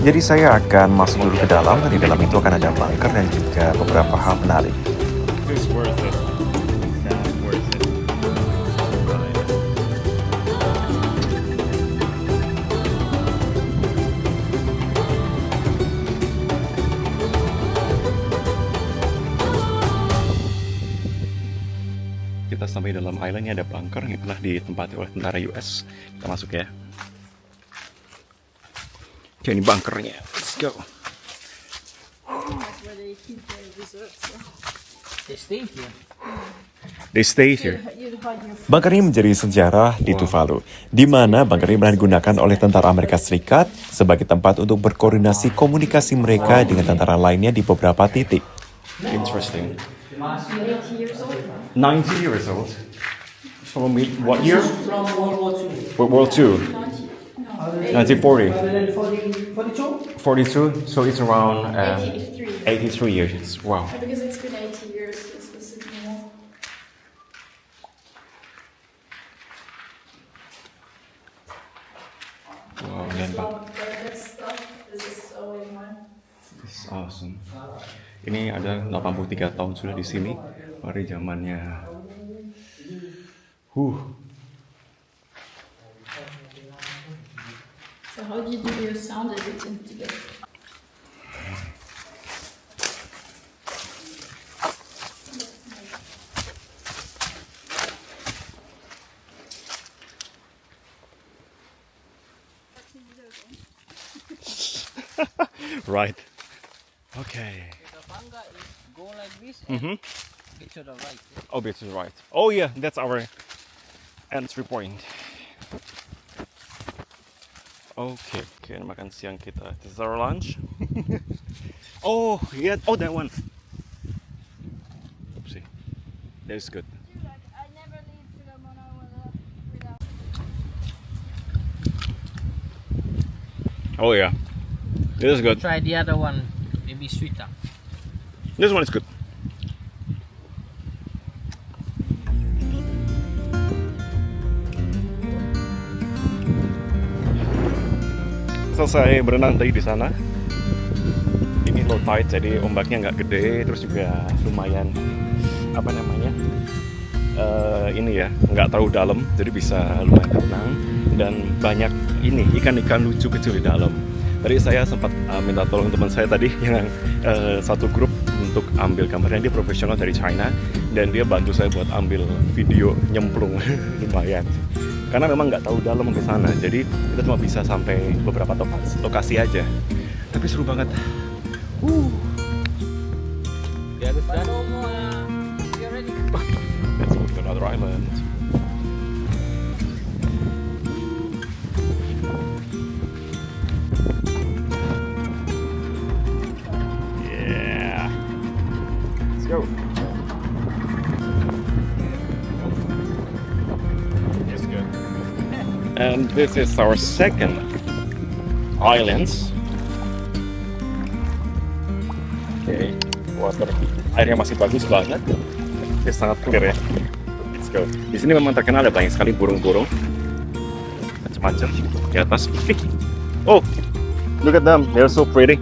[SPEAKER 1] Jadi saya akan masuk dulu ke dalam, dan di dalam itu akan ada bunker dan juga beberapa hal menarik.
[SPEAKER 5] It's worth it. That's worth it. Kita sampai dalam islandnya, ada bunker yang telah ditempati oleh tentara US. Kita masuk ya. Oke, ini bunkernya. Let's go.
[SPEAKER 4] That's where they keep their desserts.
[SPEAKER 3] They stay here.
[SPEAKER 5] They stay here.
[SPEAKER 4] You'd hide your
[SPEAKER 1] Bunker ini menjadi sejarah di Tuvalu, di mana bunker ini pernah digunakan oleh tentara Amerika Serikat sebagai tempat untuk berkoordinasi komunikasi mereka dengan tentara lainnya di beberapa titik.
[SPEAKER 5] Interesting.
[SPEAKER 4] 80 years old.
[SPEAKER 5] 90 years old. From what year?
[SPEAKER 3] From World War II.
[SPEAKER 5] World War II. 1940.
[SPEAKER 3] 42?
[SPEAKER 5] 42. So it's around
[SPEAKER 4] 83.
[SPEAKER 5] 83 years. Wow.
[SPEAKER 4] Because it's been 80 years since the Civil War.
[SPEAKER 5] Wow, keren banget.
[SPEAKER 4] This stuff, this is so in mine.
[SPEAKER 5] This is awesome. Ini ada 83 tahun sudah di sini. Dari zamannya.
[SPEAKER 4] So how do you do your sound editing today?
[SPEAKER 5] Right. Okay.
[SPEAKER 3] The banga is go like this
[SPEAKER 5] Mm-hmm.
[SPEAKER 3] and get to the right.
[SPEAKER 5] Oh, bit to the right. Oh yeah, that's our entry point. Okay, okay, makan siang kita. This is our lunch. Oh yeah, oh that one. Oopsie, that is good.
[SPEAKER 4] I never leave Philomena without.
[SPEAKER 5] Oh yeah, this is good.
[SPEAKER 3] Try the other one, maybe sweeter.
[SPEAKER 5] This one is good. selesai berenang tadi di sana. Ini low tide, jadi ombaknya nggak gede, terus juga lumayan apa namanya ini ya, nggak terlalu dalam, jadi bisa lumayan tenang dan banyak ini ikan-ikan lucu kecil di dalam. Tadi saya sempat minta tolong teman saya tadi yang satu grup untuk ambil gambarnya, dia profesional dari China dan dia bantu saya buat ambil video nyemplung lumayan. Karena memang nggak tahu dalam ke sana, jadi kita cuma bisa sampai beberapa lokasi aja. Tapi seru banget.
[SPEAKER 3] But no more. We already.
[SPEAKER 5] Let's move to another island. Yeah. Let's go. It's good. And this is our second island. Oke, water airnya masih bagus banget, ya sangat clear ya. Let's go. Di sini memang terkenal ada banyak sekali burung-burung, macam-macam di atas. Oh, look at them, they're so pretty.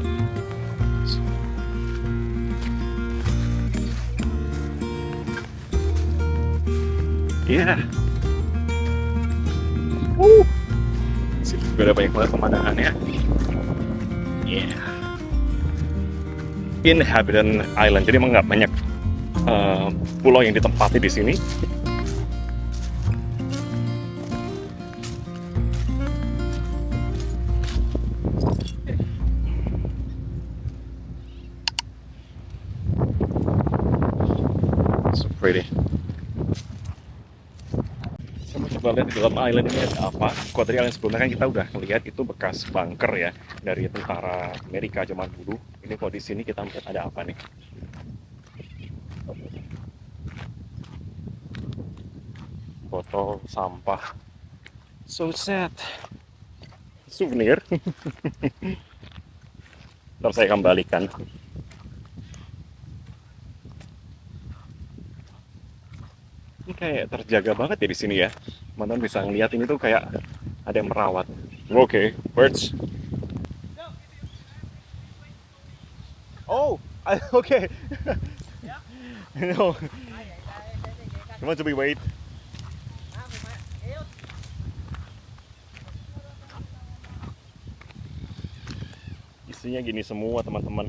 [SPEAKER 5] Yeah. Sini juga ada banyak banget pemandangannya. Yeah. Inhabited island, jadi emang nggak banyak pulau yang ditempati di sini. So pretty. Saya mau coba lihat di dalam island ini ada apa. Kalau tadi island sebelumnya kan kita udah ngelihat itu bekas bunker ya dari tentara Amerika zaman dulu. Ini kalau di sini kita melihat ada apa nih? Botol sampah. So sad. Souvenir. Ntar saya kembalikan. Ini kayak terjaga banget ya di sini ya. Teman-teman bisa ngeliat ini tuh kayak ada yang merawat. Oke, birds. Oh, okay. No. You want to be wait? Isinya gini semua teman-teman.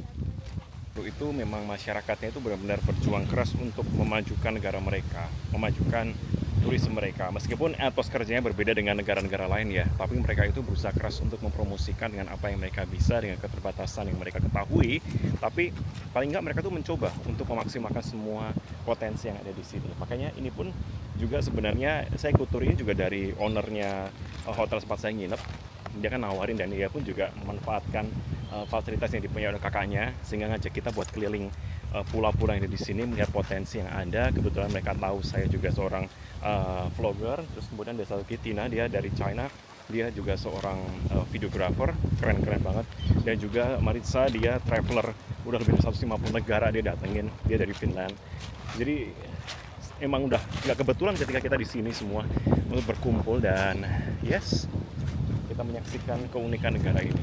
[SPEAKER 5] Itu memang masyarakatnya itu benar-benar berjuang keras untuk memajukan negara mereka, memajukan turisme mereka. Meskipun etos kerjanya berbeda dengan negara-negara lain ya, tapi mereka itu berusaha keras untuk mempromosikan dengan apa yang mereka bisa, dengan keterbatasan yang mereka ketahui. Tapi paling nggak mereka tuh mencoba untuk memaksimalkan semua potensi yang ada di sini. Makanya ini pun juga sebenarnya saya ikut tur ini juga dari ownernya hotel tempat saya nginep. Dia kan nawarin dan dia pun juga memanfaatkan fasilitas yang dipunyai oleh kakaknya sehingga ngajak kita buat keliling pulau-pulau yang ada di sini, melihat potensi yang ada. Kebetulan mereka tahu saya juga seorang vlogger, terus kemudian ada satu Tina, dia dari China, dia juga seorang videographer, keren-keren banget. Dan juga Maritza, dia traveler, udah lebih dari 150 negara dia datengin, dia dari Finland. Jadi emang udah nggak kebetulan ketika kita di sini semua untuk berkumpul dan yes, kita menyaksikan keunikan negara ini.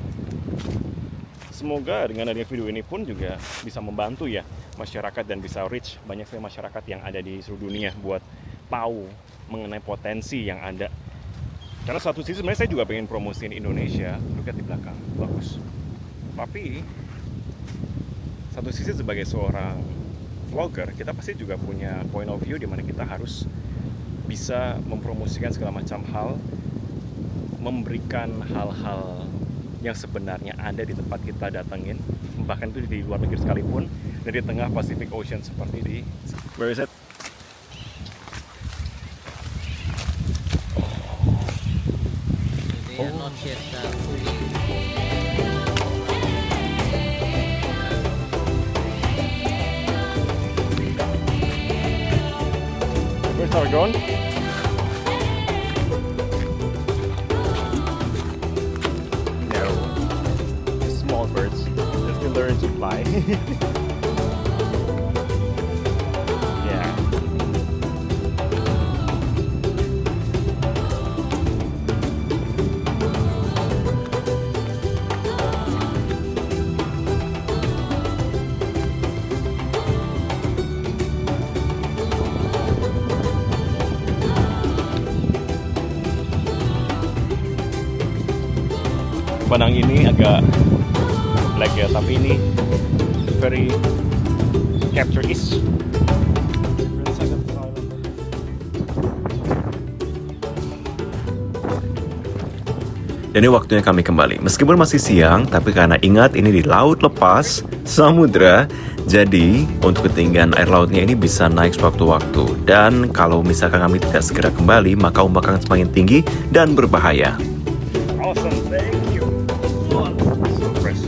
[SPEAKER 5] Semoga dengan adanya video ini pun juga bisa membantu ya masyarakat dan bisa reach banyak sekali masyarakat yang ada di seluruh dunia buat tahu mengenai potensi yang ada. Karena satu sisi sebenarnya saya juga pengen promosiin Indonesia, lihat di belakang, bagus. Tapi satu sisi sebagai seorang vlogger, kita pasti juga punya point of view di mana kita harus bisa mempromosikan segala macam hal, memberikan hal-hal yang sebenarnya ada di tempat kita datengin, bahkan itu di luar negeri sekalipun, dari tengah Pacific Ocean seperti di where is it?
[SPEAKER 3] They are not yet fully.
[SPEAKER 5] Where's our gone? Small birds, they're still learning to fly. Yeah. Padang ini agak black ya, tapi ini very capture-ish.
[SPEAKER 1] Dan ini waktunya kami kembali. Meskipun masih siang, tapi karena ingat ini di laut lepas, samudra, jadi untuk ketinggian air lautnya ini bisa naik sewaktu-waktu. Dan kalau misalkan kami tidak segera kembali, maka ombak akan semakin tinggi dan berbahaya.
[SPEAKER 5] Awesome, thank you. So fresh.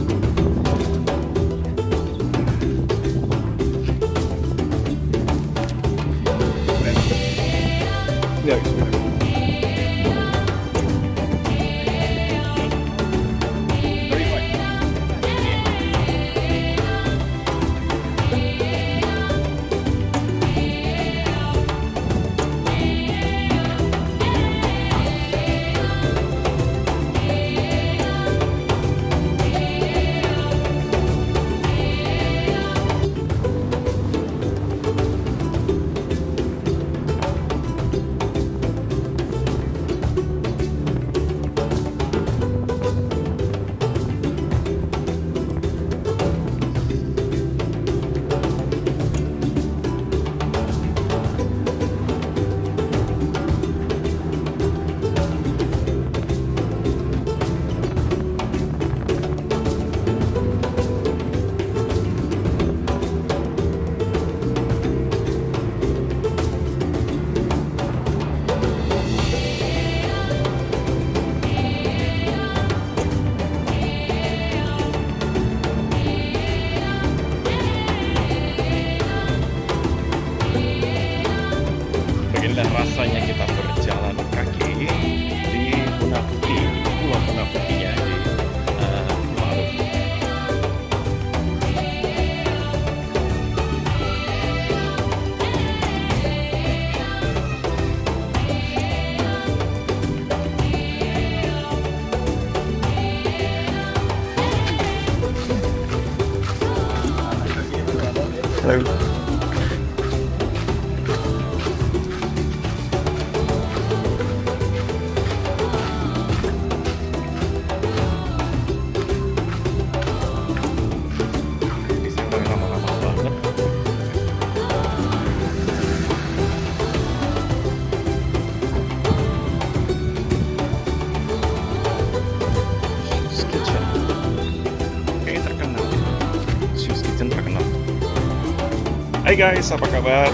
[SPEAKER 5] Yeah, it's good. Beginilah rasanya kita berjalan kaki di Funafuti, Pulau Funafutinya di Tuvalu. Halo. Hai guys, apa kabar?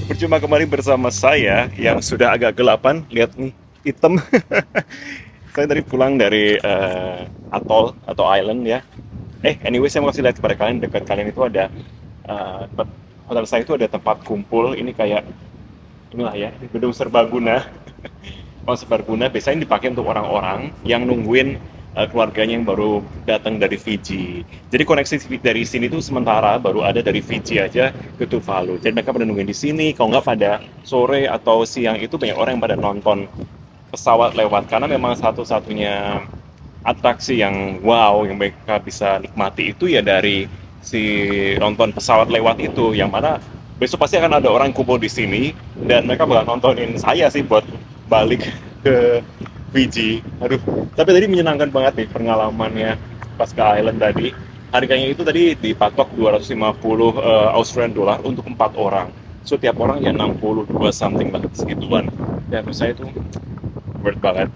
[SPEAKER 5] Berjumpa kembali bersama saya yang sudah agak gelapan. Lihat nih, hitam. Saya tadi pulang dari atol atau island ya. Anyway, saya mau kasih lihat kepada kalian. Dekat kalian itu ada hotel saya itu ada tempat kumpul. Ini kayak inilah ya, gedung serbaguna. Serbaguna biasanya dipakai untuk orang-orang yang nungguin keluarganya yang baru datang dari Fiji. Jadi koneksi dari sini tuh sementara baru ada dari Fiji aja ke Tuvalu. Jadi mereka pada nungguin di sini. Kalau nggak pada sore atau siang itu banyak orang yang pada nonton pesawat lewat, karena memang satu-satunya atraksi yang wow yang mereka bisa nikmati itu ya dari si nonton pesawat lewat itu, yang mana besok pasti akan ada orang kumpul di sini dan mereka bakal nontonin saya sih buat balik ke Fiji. Aduh, tapi tadi menyenangkan banget nih pengalamannya pas ke island tadi. Harganya itu tadi dipatok 250 Australian dollar untuk 4 orang. So tiap orang ya 62 something banget segituan. Dan menurut saya itu worth banget.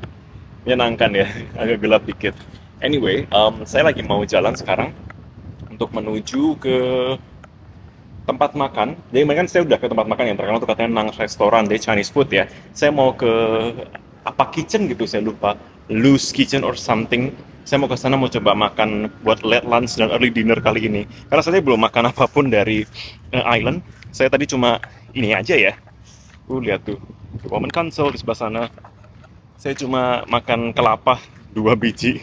[SPEAKER 5] Menyenangkan ya, agak gelap dikit. Anyway, saya lagi mau jalan sekarang untuk menuju ke tempat makan. Jadi kan saya udah ke tempat makan yang terkenal tuh katanya Nang restoran deh, Chinese food ya. Saya mau ke apa kitchen gitu, saya lupa, Lou's Kitchen or something. Saya mau ke sana mau coba makan buat late lunch dan early dinner kali ini. Karena saya belum makan apapun dari island. Saya tadi cuma ini aja ya. Lihat tuh, Woman Council di sebelah sana. Saya cuma makan kelapa 2 biji.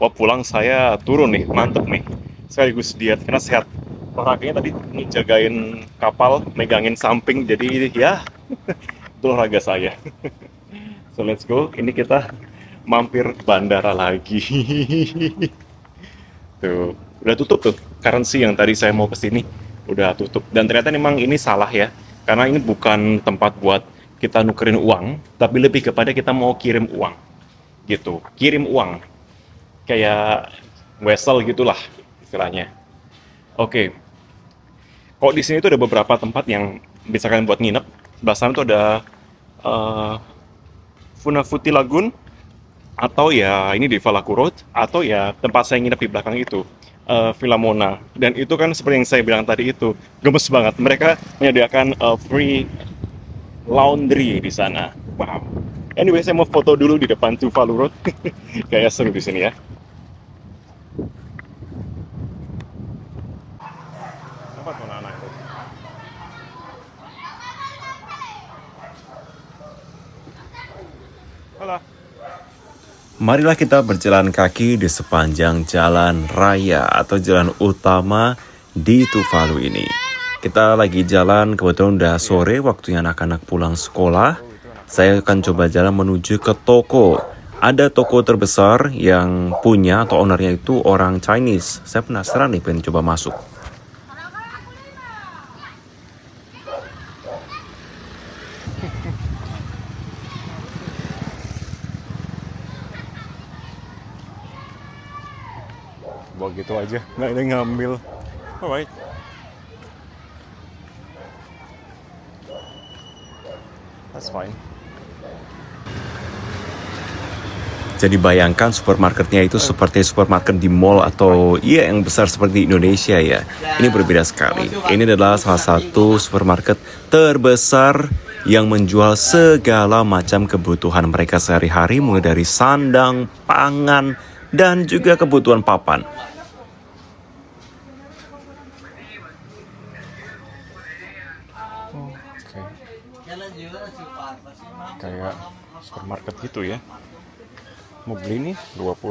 [SPEAKER 5] Wah, pulang saya turun nih, mantep nih. Sekaligus diet karena sehat. Olahraganya tadi jagain kapal, megangin samping, jadi ya itu olahraga saya. So let's go. Ini kita mampir bandara lagi. Tuh, udah tutup tuh. Currency yang tadi saya mau kesini udah tutup. Dan ternyata memang ini salah ya. Karena ini bukan tempat buat kita nukerin uang, tapi lebih kepada kita mau kirim uang. gitu, kirim uang, kayak wesel gitulah istilahnya. Oke, kok di sini tuh ada beberapa tempat yang bisa kalian buat nginep. Sebelah sana tuh ada Funafuti Lagoon, atau ya ini di Valaku Road, atau ya tempat saya nginep di belakang itu, Villa Mona. Dan itu kan seperti yang saya bilang tadi itu, gemes banget. Mereka menyediakan free laundry di sana. Wow. Anyway, saya mau foto dulu di depan Tuvalu Road. Kayak seru di sini ya. Apa tuh anak-anak itu? Halo.
[SPEAKER 1] Marilah kita berjalan kaki di sepanjang jalan raya atau jalan utama di Tuvalu ini. Kita lagi jalan, kebetulan udah sore, waktunya anak-anak pulang sekolah. Saya akan coba jalan menuju ke toko. Ada toko terbesar yang punya atau ownernya itu orang Chinese. Saya penasaran nih, pengen coba masuk.
[SPEAKER 5] Bawa gitu aja, nggak ada yang ngambil. Alright. That's fine.
[SPEAKER 1] Jadi bayangkan supermarketnya itu seperti supermarket di mall atau iya yang besar seperti di Indonesia ya. Ini berbeda sekali. Ini adalah salah satu supermarket terbesar yang menjual segala macam kebutuhan mereka sehari-hari, mulai dari sandang, pangan, dan juga kebutuhan papan.
[SPEAKER 5] Kayak supermarket gitu ya. Mau beli nih $20.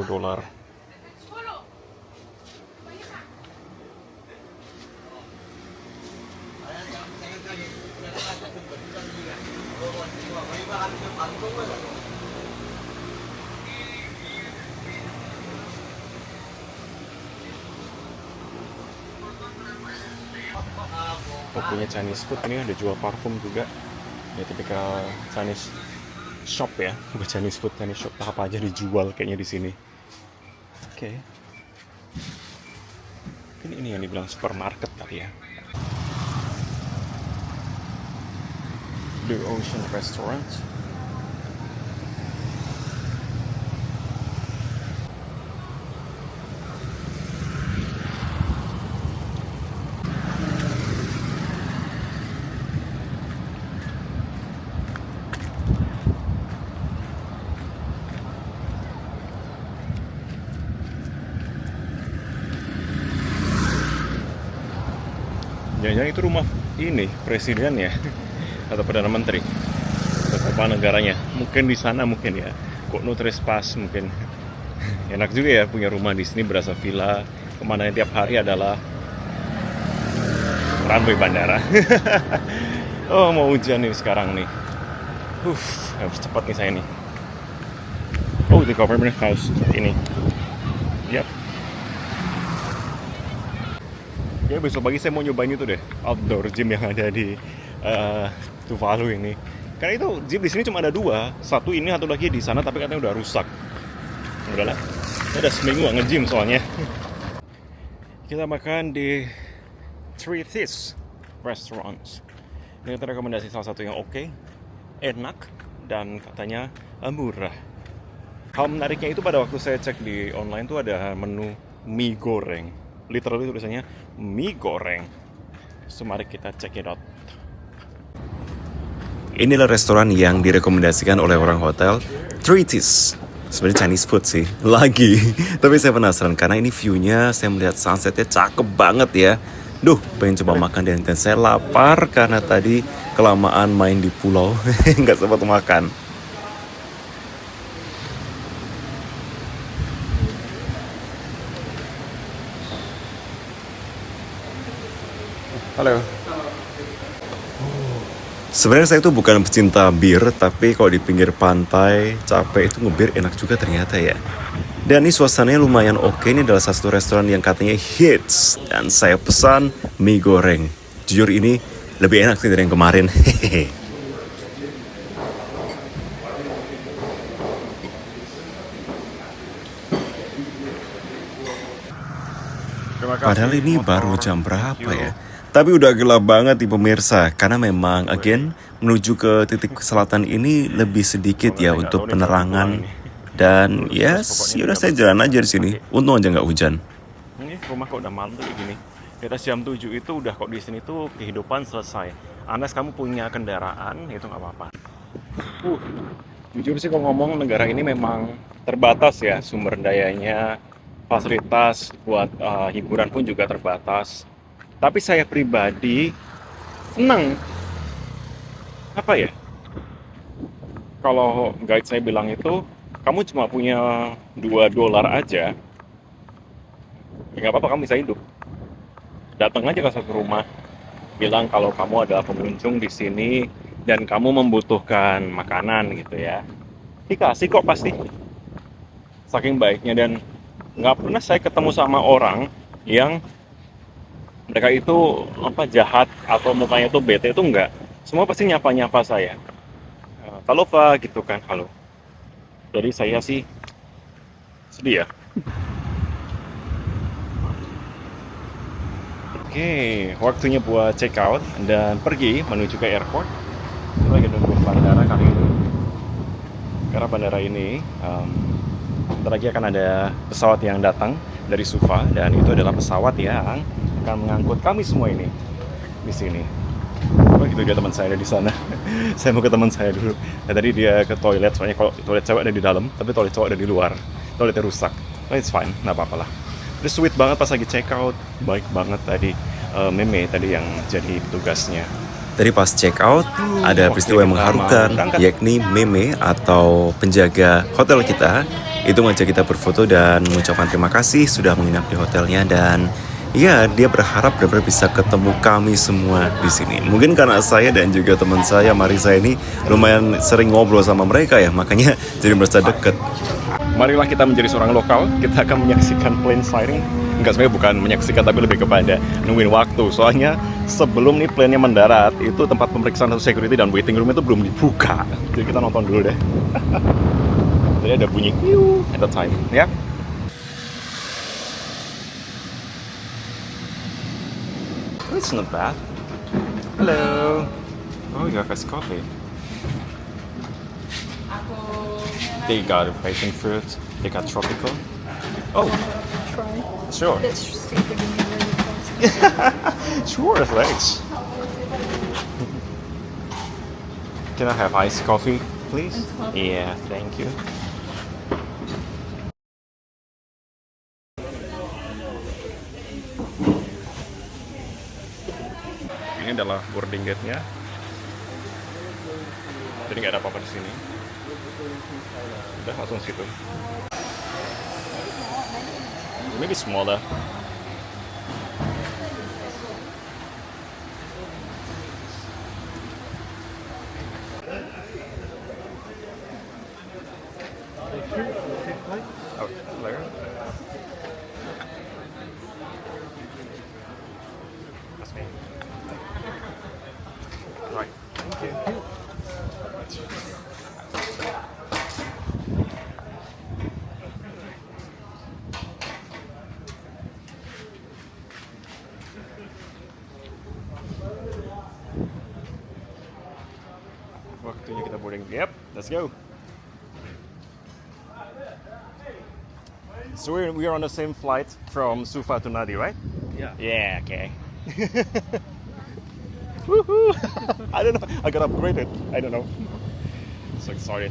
[SPEAKER 5] Tokonya Chinese food, ini ada jual parfum juga. Ya tipikal Chinese shop ya, bukan Chinese food, Chinese shop, apa aja dijual kayaknya di sini. Oke. Ini yang dibilang supermarket kali ya. The Ocean Restaurant. Jangan-jangan itu rumah ini presiden ya, atau perdana menteri, atau kepala negaranya. Mungkin di sana mungkin ya. Kok no trespass mungkin. Enak juga ya punya rumah di sini, berasa villa. Kemana tiap hari adalah runway bandara. Oh, mau hujan nih sekarang nih. Harus cepat nih saya nih. Oh, the government house ini. Yap. Ya besok pagi saya mau nyobain itu deh, outdoor gym yang ada di Tuvalu ini. Karena itu gym di sini cuma ada 2, satu ini, satu lagi di sana, tapi katanya udah rusak. Udahlah, udah seminggu gak nge-gym soalnya. Kita makan di Three Thieves Restaurant. Ini kita rekomendasi salah satu yang oke, enak, dan katanya murah. Hal menariknya itu pada waktu saya cek di online tuh ada menu mie goreng. Literally tulisannya mie goreng. So mari kita check it out.
[SPEAKER 1] Inilah restoran yang direkomendasikan oleh orang hotel, Three Thieves. Sebenarnya Chinese food sih, lagi. Tapi saya penasaran karena ini view-nya, saya melihat sunsetnya cakep banget ya. Duh, pengen coba makan dan saya lapar karena tadi kelamaan main di pulau, nggak sempat makan.
[SPEAKER 5] Halo.
[SPEAKER 1] Sebenarnya saya itu bukan pecinta bir, tapi kalau di pinggir pantai capek itu ngebir enak juga ternyata ya. Dan ini suasananya lumayan oke. Ini adalah salah satu restoran yang katanya hits, dan saya pesan mie goreng. Jujur ini lebih enak sih dari yang kemarin.
[SPEAKER 5] Terima kasih.
[SPEAKER 1] Padahal ini
[SPEAKER 5] motor.
[SPEAKER 1] baru jam
[SPEAKER 5] Thank
[SPEAKER 1] berapa
[SPEAKER 5] you.
[SPEAKER 1] ya? Tapi udah gelap banget nih pemirsa, karena memang again menuju ke titik selatan ini lebih sedikit ya untuk penerangan. Dan yes, yaudah saya jalan aja di sini. Untung aja nggak hujan.
[SPEAKER 5] Ini rumah kok udah malam tuh kayak gini. Di atas jam 7 itu udah kok di sini tuh kehidupan selesai. Unless kamu punya kendaraan, itu nggak apa-apa. Jujur sih kalau ngomong negara ini memang terbatas ya sumber dayanya, fasilitas buat hiburan pun juga terbatas. Tapi saya pribadi senang. Apa ya? Kalau guide saya bilang itu, kamu cuma punya $2 aja, ya nggak apa-apa, kamu bisa hidup. Datang aja ke satu rumah, bilang kalau kamu adalah pengunjung di sini dan kamu membutuhkan makanan gitu ya. Dikasih kok pasti. Saking baiknya, dan nggak pernah saya ketemu sama orang yang mereka itu jahat atau mukanya itu bete, itu enggak. Semua pasti nyapa-nyapa saya. Halo Pak, gitu kan, halo. Jadi saya sih sedih ya. Oke, waktunya buat check out dan pergi menuju ke airport. Kita lagi nunggu bandara kali ini. Karena bandara ini bentar lagi akan ada pesawat yang datang dari Suva, dan itu adalah pesawat yang akan mengangkut kami semua ini di sini. Oh gitu, dia teman saya ada di sana. Saya mau ke teman saya dulu. Nah, tadi dia ke toilet, soalnya kalau toilet cewek ada di dalam, tapi toilet cowok ada di luar. Toiletnya rusak. But it's fine, nggak apa-apa lah. Dia sweet banget pas lagi check out, baik banget tadi. Meme tadi yang jadi tugasnya.
[SPEAKER 1] Tadi pas check out, ada peristiwa yang mengharukan, yakni Meme atau penjaga hotel kita itu ngajak kita berfoto dan mengucapkan terima kasih sudah menginap di hotelnya, dan ya dia berharap benar-benar bisa ketemu kami semua di sini. Mungkin karena saya dan juga teman saya Marisa ini lumayan sering ngobrol sama mereka ya, makanya jadi merasa deket.
[SPEAKER 5] Marilah kita menjadi seorang lokal, kita akan menyaksikan plane sighting. Enggak, sebenarnya bukan menyaksikan, tapi lebih kepada nungguin waktu. Soalnya sebelum nih plane-nya mendarat, itu tempat pemeriksaan atau security dan waiting room itu belum dibuka. Jadi kita nonton dulu deh. Jadi ada bunyi at the time, ya. It's not bad. Hello. Oh, you have iced coffee. They got passion fruit. They got tropical. Oh,
[SPEAKER 4] Try.
[SPEAKER 5] sure.
[SPEAKER 4] Let's see if we can get really
[SPEAKER 5] Sure, thanks. Can I have iced coffee, please? Yeah, thank you. Ini adalah boarding gate-nya. Jadi nggak ada apa-apa di sini. Udah langsung situ. Maybe smaller. Oh, later. That's me. Right. Thank you. Waktunya kita boarding. Yep, let's go. So we are on the same flight from Suva to Nadi, right?
[SPEAKER 2] Yeah.
[SPEAKER 5] Yeah, okay. Woohoo! I don't know. I got upgraded. I don't know. So excited.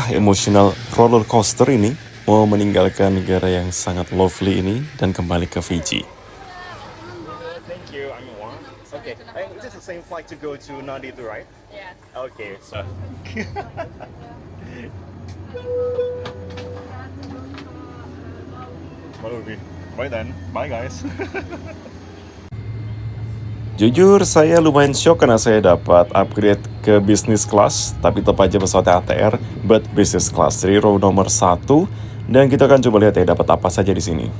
[SPEAKER 1] Emotional roller coaster ini mau meninggalkan negara yang sangat lovely ini dan kembali ke Fiji.
[SPEAKER 5] Thank you. I'm warm. Okay. Is this the same flight to go to Nadi too, right?
[SPEAKER 6] Yeah.
[SPEAKER 5] Okay. So. Bye then. Bye guys.
[SPEAKER 1] Jujur saya lumayan shock karena saya dapat upgrade ke business class, tapi tetap aja pesawatnya ATR, but business class, jadi row nomor 1, dan kita akan coba lihat ya dapat apa saja di sini.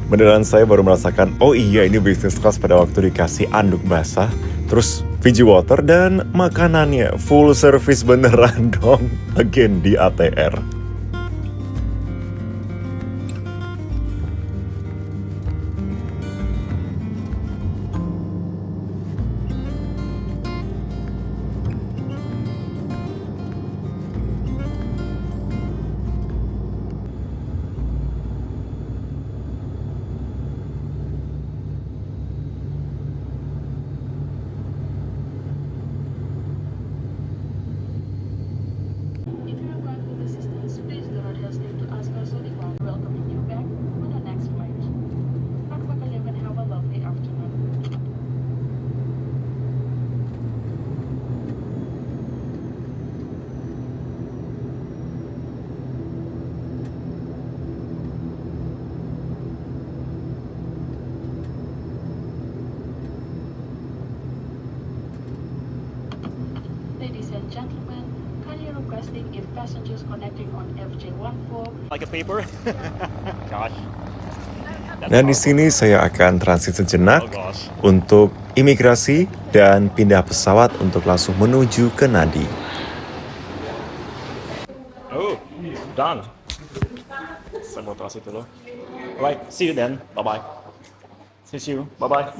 [SPEAKER 1] Beneran saya baru merasakan, oh iya ini business class pada waktu dikasih anduk basah, terus Fiji water dan makanannya full service beneran dong, again di ATR.
[SPEAKER 8] If you require food assistance, please do not hesitate to ask us so that we will welcome you back on the next flight. Nakapagaliw and have a lovely afternoon. Ladies and gentlemen, kindly requesting if passengers connecting on FJ14
[SPEAKER 5] Like a paper? Gosh.
[SPEAKER 1] Dan di sini saya akan transit sejenak
[SPEAKER 5] Oh gosh.
[SPEAKER 1] untuk imigrasi dan pindah pesawat untuk langsung menuju ke Nadi.
[SPEAKER 5] Oh, done. Saya mau transit dulu. Alright, see you then. Bye-bye. See you. Bye-bye.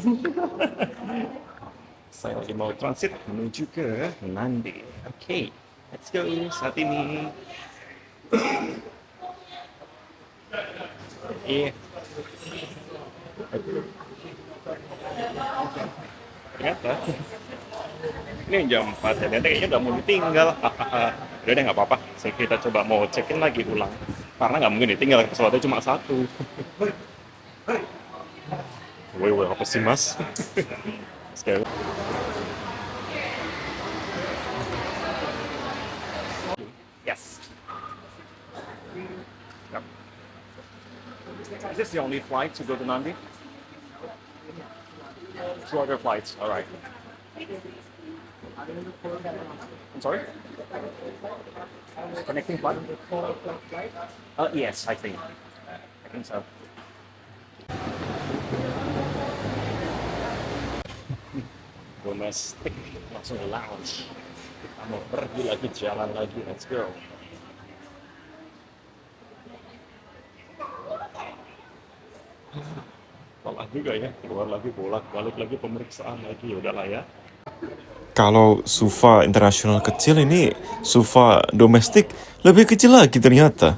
[SPEAKER 5] Saya lagi mau transit menuju ke Nandi. Oke, let's go saat ini. Iya. Ternyata ini jam 4 ya, ternyata kayaknya udah mau ditinggal. Udah deh, nggak apa-apa. Kita coba mau check-in lagi ulang. Karena nggak mungkin ditinggal, pesawatnya cuma satu. Woi, apa sih mas? Sekali. Yes. Yep. Is this the only flight to go to Nandi? 2 other flights, alright. I'm sorry? Connecting flight? Yes, I think so. Domestic, langsung lounge. Kita mau pergi lagi, jalan lagi, let's go. Salah juga ya, keluar lagi, bolak-balik lagi, pemeriksaan lagi, udahlah ya.
[SPEAKER 1] Kalau Suva internasional kecil, ini Suva domestik lebih kecil lagi ternyata.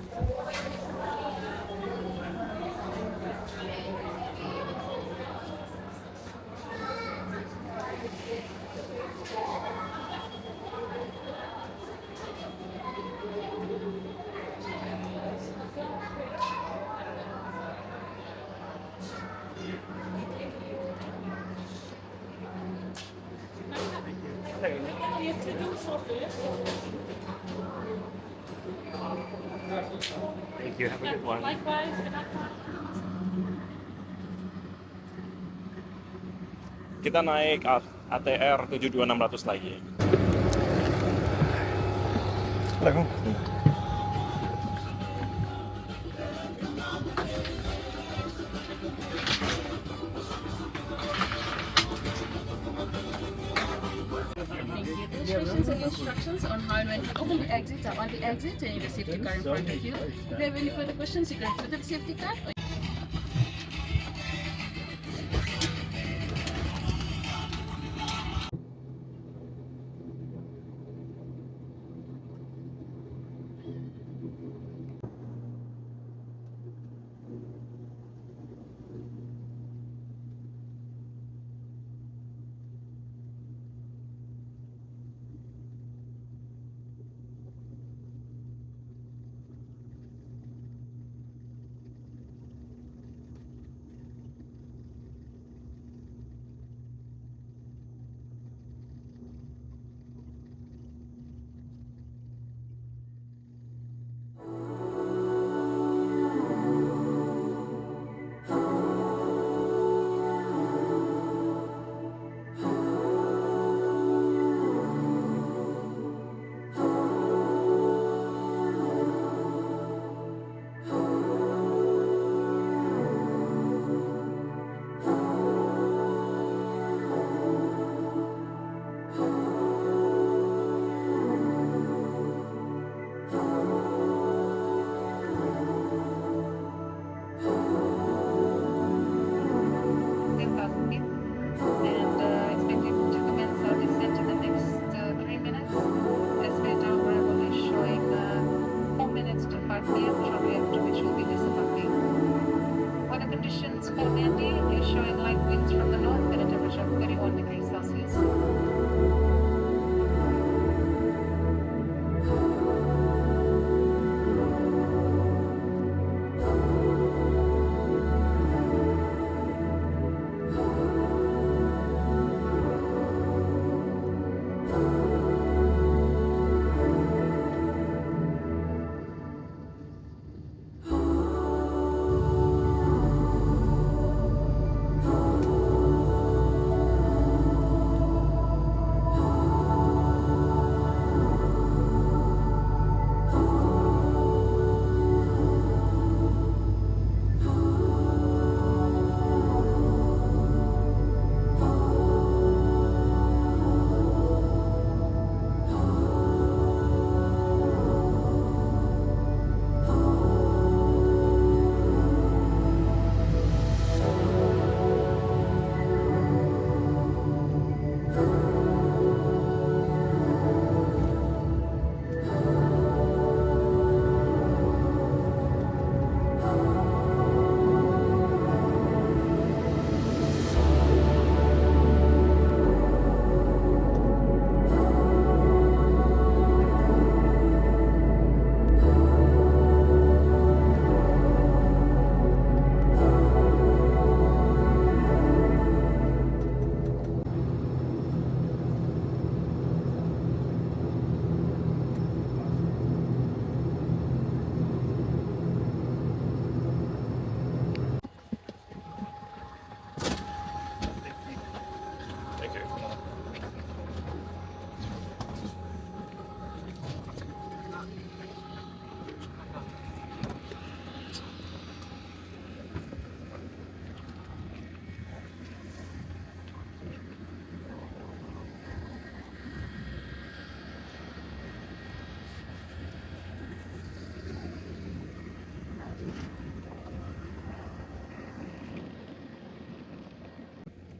[SPEAKER 5] Thank you, have a good one. Kita naik ATR 72600 lagi.
[SPEAKER 8] Restrictions and instructions on how and when to open the exits are on the exit and in the safety car in front of you. If you have any further questions, you can refer to the safety car.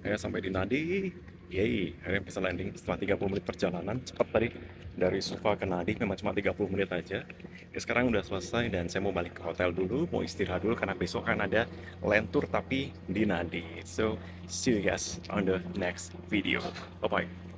[SPEAKER 5] Ya, sampai di Nadi. Yeay, akhirnya bisa landing setelah 30 menit perjalanan. Cepat tadi, dari Suva ke Nadi memang cuma 30 menit aja. Ya, sekarang udah selesai dan saya mau balik ke hotel dulu, mau istirahat dulu karena besok kan ada land tour tapi di Nadi. So, see you guys on the next video. Bye-bye.